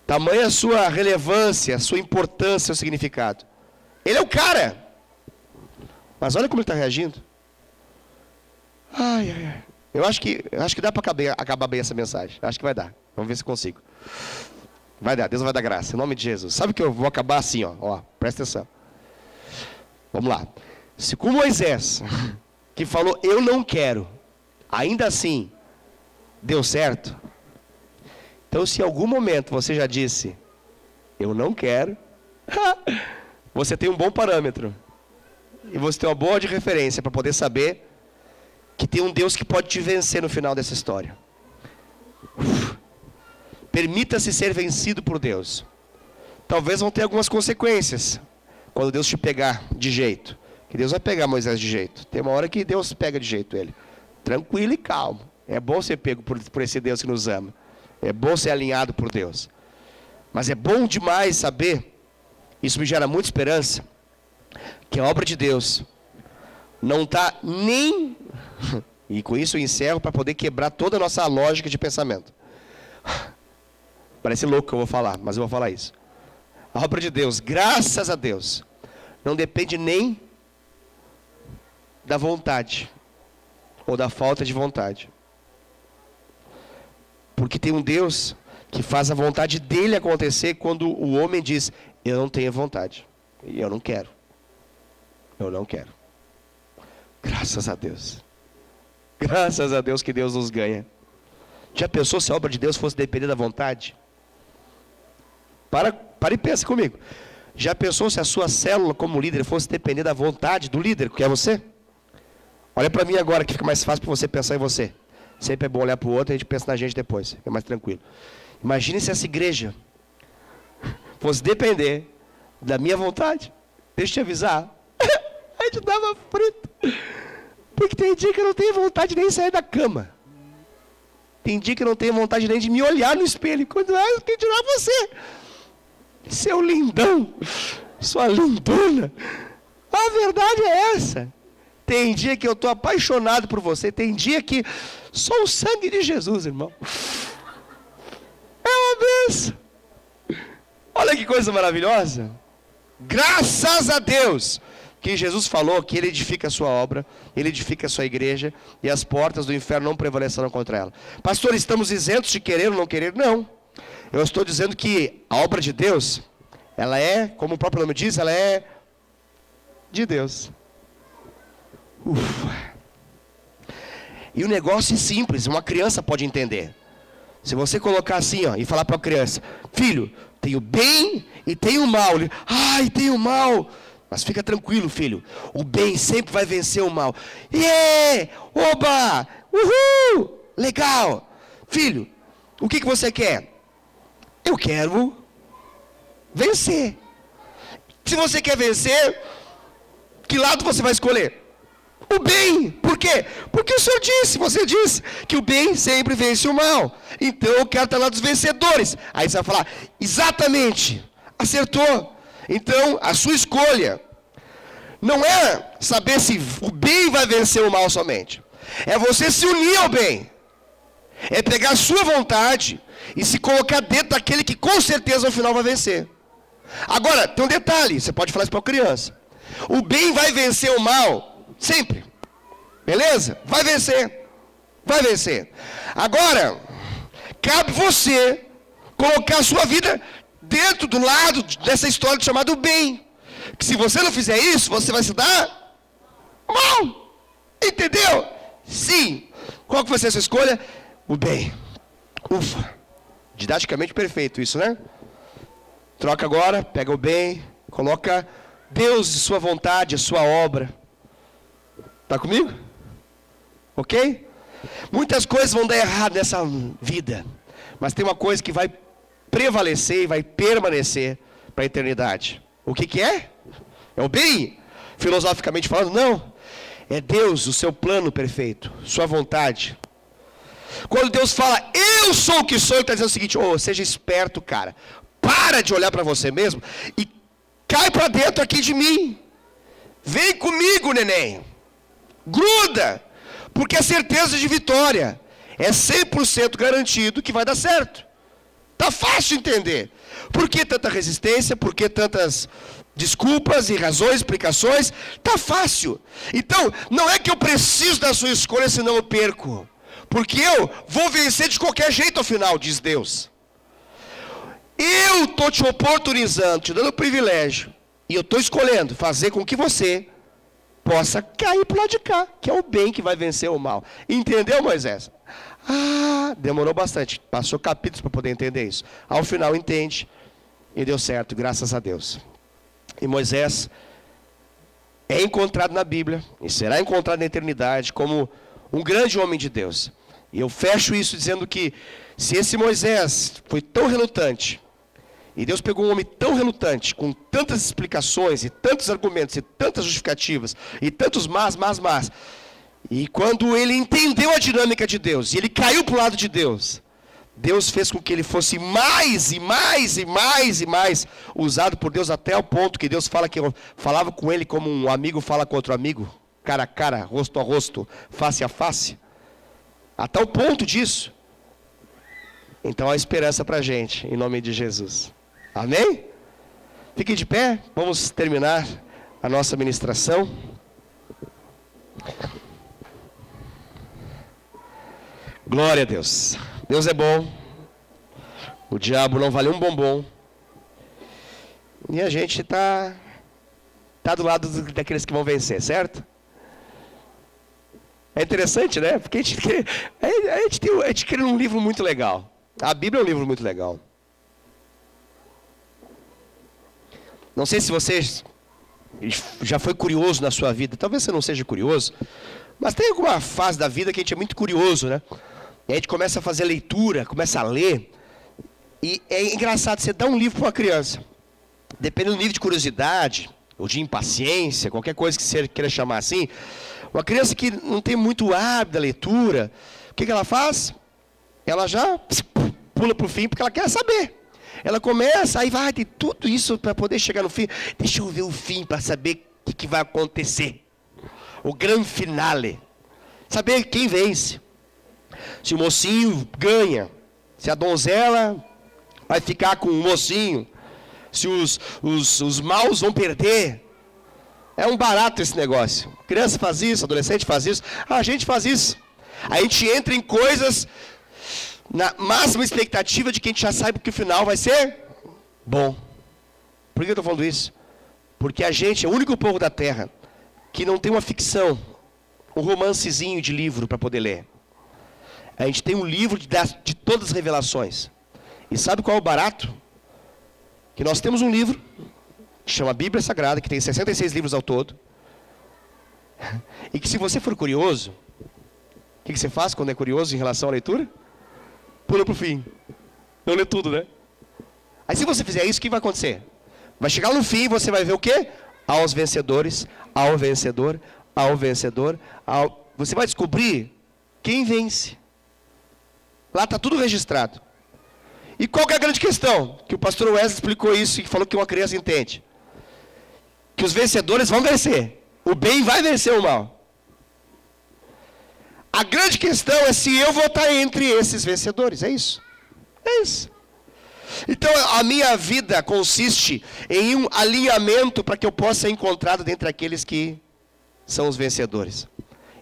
Tamanha a sua relevância, a sua importância, o significado. Ele é o cara. Mas olha como ele está reagindo. Ai, ai, ai. Eu acho que dá para acabar bem essa mensagem. Acho que vai dar. Vamos ver se consigo. Vai dar, Deus vai dar graça, em nome de Jesus. Sabe que eu vou acabar assim, ó, presta atenção. Vamos lá. Se com Moisés, que falou, eu não quero, ainda assim, deu certo. Então, se em algum momento você já disse, eu não quero, você tem um bom parâmetro. E você tem uma boa de referência para poder saber que tem um Deus que pode te vencer no final dessa história. Permita-se ser vencido por Deus. Talvez vão ter algumas consequências quando Deus te pegar de jeito. Que Deus vai pegar Moisés de jeito. Tem uma hora que Deus pega de jeito ele. Tranquilo e calmo. É bom ser pego por esse Deus que nos ama. É bom ser alinhado por Deus. Mas é bom demais saber, isso me gera muita esperança, que a obra de Deus não está nem... E com isso eu encerro para poder quebrar toda a nossa lógica de pensamento. Parece louco que eu vou falar, mas eu vou falar isso. A obra de Deus, graças a Deus, não depende nem da vontade ou da falta de vontade. Porque tem um Deus que faz a vontade dele acontecer quando o homem diz, eu não tenho vontade, e eu não quero. Eu não quero. Graças a Deus. Graças a Deus que Deus nos ganha. Já pensou se a obra de Deus fosse depender da vontade? Para e pensa comigo. Já pensou se a sua célula como líder fosse depender da vontade do líder, que é você? Olha para mim agora que fica mais fácil para você pensar em você. Sempre é bom olhar para o outro e a gente pensa na gente depois. Fica mais tranquilo. Imagine se essa igreja fosse depender da minha vontade. Deixa eu te avisar. A gente dava frito. Porque tem dia que eu não tenho vontade nem de sair da cama. Tem dia que eu não tenho vontade nem de me olhar no espelho. Quando eu quero tirar você. Seu lindão. Sua lindona. A verdade é essa. Tem dia que eu estou apaixonado por você. Tem dia que só o sangue de Jesus, irmão. É uma bênção. Olha que coisa maravilhosa. Graças a Deus que Jesus falou que Ele edifica a sua obra, Ele edifica a sua igreja, e as portas do inferno não prevalecerão contra ela. Pastor, estamos isentos de querer ou não querer? Não. Eu estou dizendo que a obra de Deus, ela é, como o próprio nome diz, ela é de Deus. Ufa. E o negócio é simples, uma criança pode entender. Se você colocar assim, ó, e falar para a criança, filho, tem o bem e tem o mal. Ele, ai, tem o mal. Mas fica tranquilo, filho. O bem sempre vai vencer o mal. Oba! Uhul! Legal! Filho, o que você quer? Eu quero vencer. Se você quer vencer, que lado você vai escolher? O bem. Por quê? Porque o Senhor disse, você disse, que o bem sempre vence o mal. Então eu quero estar lá dos vencedores. Aí você vai falar, exatamente, acertou. Então, a sua escolha não é saber se o bem vai vencer o mal somente. É você se unir ao bem. É pegar a sua vontade e se colocar dentro daquele que com certeza no final vai vencer. Agora, tem um detalhe, você pode falar isso para a criança. O bem vai vencer o mal sempre. Beleza? Vai vencer. Vai vencer. Agora, cabe você colocar a sua vida dentro do lado dessa história chamada bem. Que se você não fizer isso, você vai se dar mal. Entendeu? Sim. Qual que vai ser a sua escolha? O bem. Ufa. Didaticamente perfeito isso, né? Troca agora, pega o bem, coloca Deus e sua vontade, a sua obra. Tá comigo? Ok? Muitas coisas vão dar errado nessa vida. Mas tem uma coisa que vai prevalecer e vai permanecer para a eternidade. O que é? É o bem? Filosoficamente falando, não. É Deus, o seu plano perfeito, sua vontade. Quando Deus fala, eu sou o que sou, Ele está dizendo o seguinte, seja esperto, cara. Para de olhar para você mesmo e cai para dentro aqui de mim. Vem comigo, neném. Gruda. Porque a certeza de vitória é 100% garantido que vai dar certo. Tá fácil entender. Por que tanta resistência? Por que tantas desculpas e razões, explicações, está fácil. Então, não é que eu preciso da sua escolha, senão eu perco. Porque eu vou vencer de qualquer jeito ao final, diz Deus. Eu estou te oportunizando, te dando o privilégio. E eu estou escolhendo fazer com que você possa cair para o lado de cá, que é o bem que vai vencer o mal. Entendeu, Moisés? Demorou bastante. Passou capítulos para poder entender isso. Ao final entende. E deu certo, graças a Deus. E Moisés é encontrado na Bíblia, e será encontrado na eternidade, como um grande homem de Deus. E eu fecho isso dizendo que, se esse Moisés foi tão relutante, e Deus pegou um homem tão relutante, com tantas explicações, e tantos argumentos, e tantas justificativas, e tantos mas, e quando ele entendeu a dinâmica de Deus, e ele caiu para o lado de Deus, Deus fez com que ele fosse mais e mais e mais e mais usado por Deus, até o ponto que Deus fala que eu falava com ele como um amigo fala com outro amigo, cara a cara, rosto a rosto, face a face, até o ponto disso. Então há esperança para a gente, em nome de Jesus. Amém? Fiquem de pé, vamos terminar a nossa ministração. Glória a Deus. Deus é bom. O diabo não vale um bombom. E a gente tá do lado daqueles que vão vencer, certo? É interessante, né? Porque a gente quer um livro muito legal. A Bíblia é um livro muito legal. Não sei se você já foi curioso na sua vida. Talvez você não seja curioso. Mas tem alguma fase da vida que a gente é muito curioso, né? E a gente começa a fazer leitura, começa a ler. E é engraçado, você dá um livro para uma criança. Dependendo do nível de curiosidade, ou de impaciência, qualquer coisa que você queira chamar assim. Uma criança que não tem muito hábito da leitura, o que ela faz? Ela já pula para o fim porque ela quer saber. Ela começa, aí vai ter tudo isso para poder chegar no fim. Deixa eu ver o fim para saber o que vai acontecer. O grande finale. Saber quem vence. Se o mocinho ganha. Se a donzela vai ficar com o mocinho. Se os maus vão perder. É um barato esse negócio. Criança faz isso, adolescente faz isso. A gente faz isso. A gente entra em coisas na máxima expectativa de que a gente já sabe que o final vai ser bom. Por que eu estou falando isso? Porque a gente é o único povo da terra que não tem uma ficção, um romancezinho de livro para poder ler. A gente tem um livro de todas as revelações. E sabe qual é o barato? Que nós temos um livro que chama Bíblia Sagrada, que tem 66 livros ao todo. E que se você for curioso, o que você faz quando é curioso em relação à leitura? Pula para o fim. Não lê tudo, né? Aí se você fizer isso, o que vai acontecer? Vai chegar no fim e você vai ver o quê? Aos vencedores, ao vencedor, ao vencedor. Você vai descobrir quem vence. Lá está tudo registrado. E qual que é a grande questão? Que o pastor Wesley explicou isso e falou que uma criança entende. Que os vencedores vão vencer. O bem vai vencer o mal. A grande questão é se eu vou estar entre esses vencedores. É isso. É isso. Então a minha vida consiste em um alinhamento para que eu possa ser encontrado dentre aqueles que são os vencedores.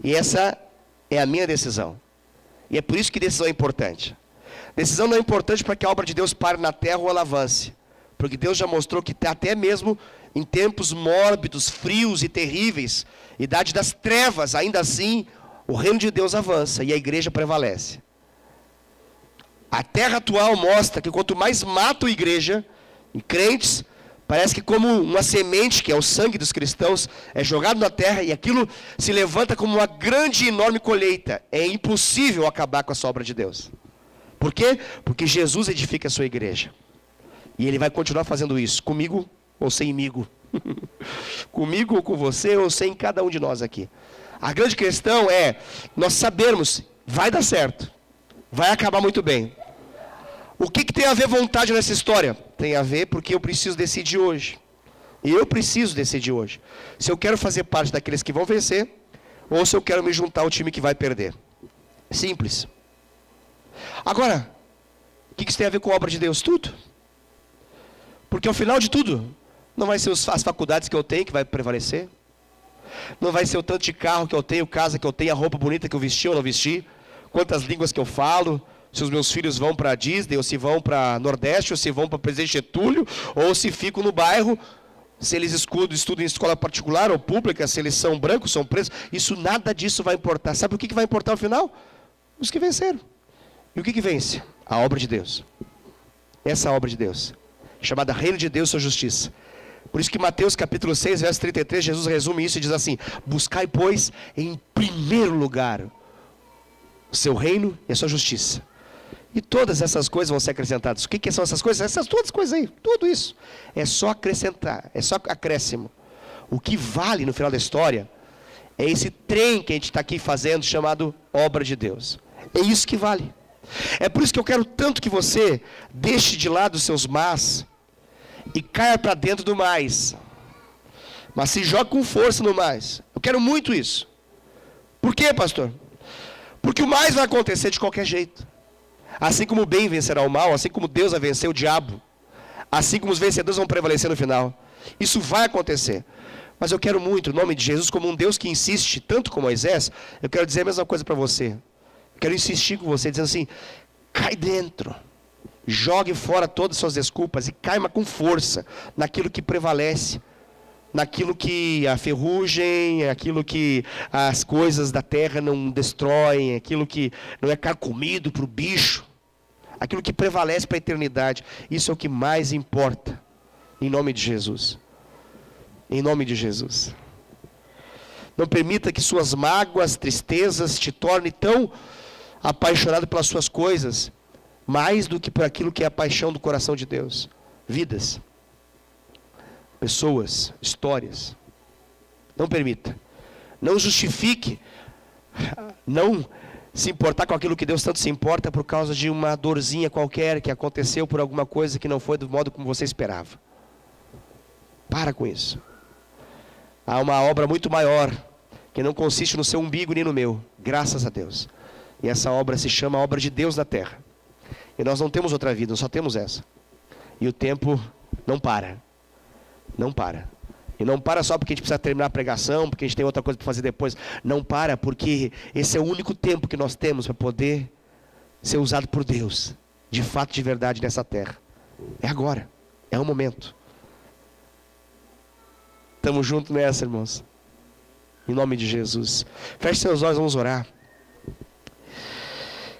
E essa é a minha decisão. E é por isso que decisão é importante. Decisão não é importante para que a obra de Deus pare na terra ou ela avance. Porque Deus já mostrou que até mesmo em tempos mórbidos, frios e terríveis, idade das trevas, ainda assim, o reino de Deus avança e a igreja prevalece. A terra atual mostra que quanto mais matam a igreja, em crentes, parece que como uma semente, que é o sangue dos cristãos, é jogado na terra e aquilo se levanta como uma grande e enorme colheita. É impossível acabar com essa obra de Deus. Por quê? Porque Jesus edifica a sua igreja. E Ele vai continuar fazendo isso, comigo ou semigo. Comigo ou com você ou sem cada um de nós aqui. A grande questão é nós sabermos, vai dar certo, vai acabar muito bem. O que tem a ver vontade nessa história? Tem a ver porque eu preciso decidir hoje. E eu preciso decidir hoje. Se eu quero fazer parte daqueles que vão vencer, ou se eu quero me juntar ao time que vai perder. Simples. Agora, o que isso tem a ver com a obra de Deus? Tudo. Porque ao final de tudo, Não vai ser as faculdades que eu tenho que vai prevalecer. Não vai ser o tanto de carro que eu tenho, casa que eu tenho, a roupa bonita que eu vesti ou não vesti, quantas línguas que eu falo, se os meus filhos vão para a Disney, ou se vão para Nordeste, ou se vão para Presidente Getúlio, ou se ficam no bairro, se eles estudam em escola particular ou pública, se eles são brancos, são pretos, isso, nada disso vai importar. Sabe o que vai importar no final? Os que venceram. E o que vence? A obra de Deus. Essa obra de Deus, chamada Reino de Deus, sua justiça. Por isso que Mateus capítulo 6, verso 33, Jesus resume isso e diz assim: buscai, pois, em primeiro lugar o seu reino e a sua justiça. E todas essas coisas vão ser acrescentadas. O que são essas coisas? Essas todas coisas aí, tudo isso. É só acrescentar, é só acréscimo. O que vale no final da história é esse trem que a gente está aqui fazendo, chamado obra de Deus. É isso que vale. É por isso que eu quero tanto que você deixe de lado os seus mas e caia para dentro do mais. Mas se joga com força no mais. Eu quero muito isso. Por quê, pastor? Porque o mais vai acontecer de qualquer jeito. Assim como o bem vencerá o mal, assim como Deus vai vencer o diabo, assim como os vencedores vão prevalecer no final. Isso vai acontecer. Mas eu quero muito, em nome de Jesus, como um Deus que insiste tanto com Moisés, eu quero dizer a mesma coisa para você. Eu quero insistir com você, dizendo assim: cai dentro. Jogue fora todas as suas desculpas e caia com força naquilo que prevalece, naquilo que a ferrugem, aquilo que as coisas da terra não destroem, aquilo que não é carcomido para o bicho, aquilo que prevalece para a eternidade. Isso é o que mais importa, em nome de Jesus. Em nome de Jesus. Não permita que suas mágoas, tristezas te tornem tão apaixonado pelas suas coisas, mais do que por aquilo que é a paixão do coração de Deus. Vidas, pessoas, histórias. Não permita. Não justifique não se importar com aquilo que Deus tanto se importa por causa de uma dorzinha qualquer que aconteceu por alguma coisa que não foi do modo como você esperava. Para com isso. Há uma obra muito maior que não consiste no seu umbigo nem no meu, graças a Deus. E essa obra se chama obra de Deus na terra. E nós não temos outra vida, nós só temos essa. E o tempo não para. Não para. E não para só porque a gente precisa terminar a pregação, porque a gente tem outra coisa para fazer depois. Não para porque esse é o único tempo que nós temos para poder ser usado por Deus, de fato, de verdade, nessa terra. É agora. É o momento. Estamos juntos nessa, irmãos. Em nome de Jesus. Feche seus olhos, vamos orar.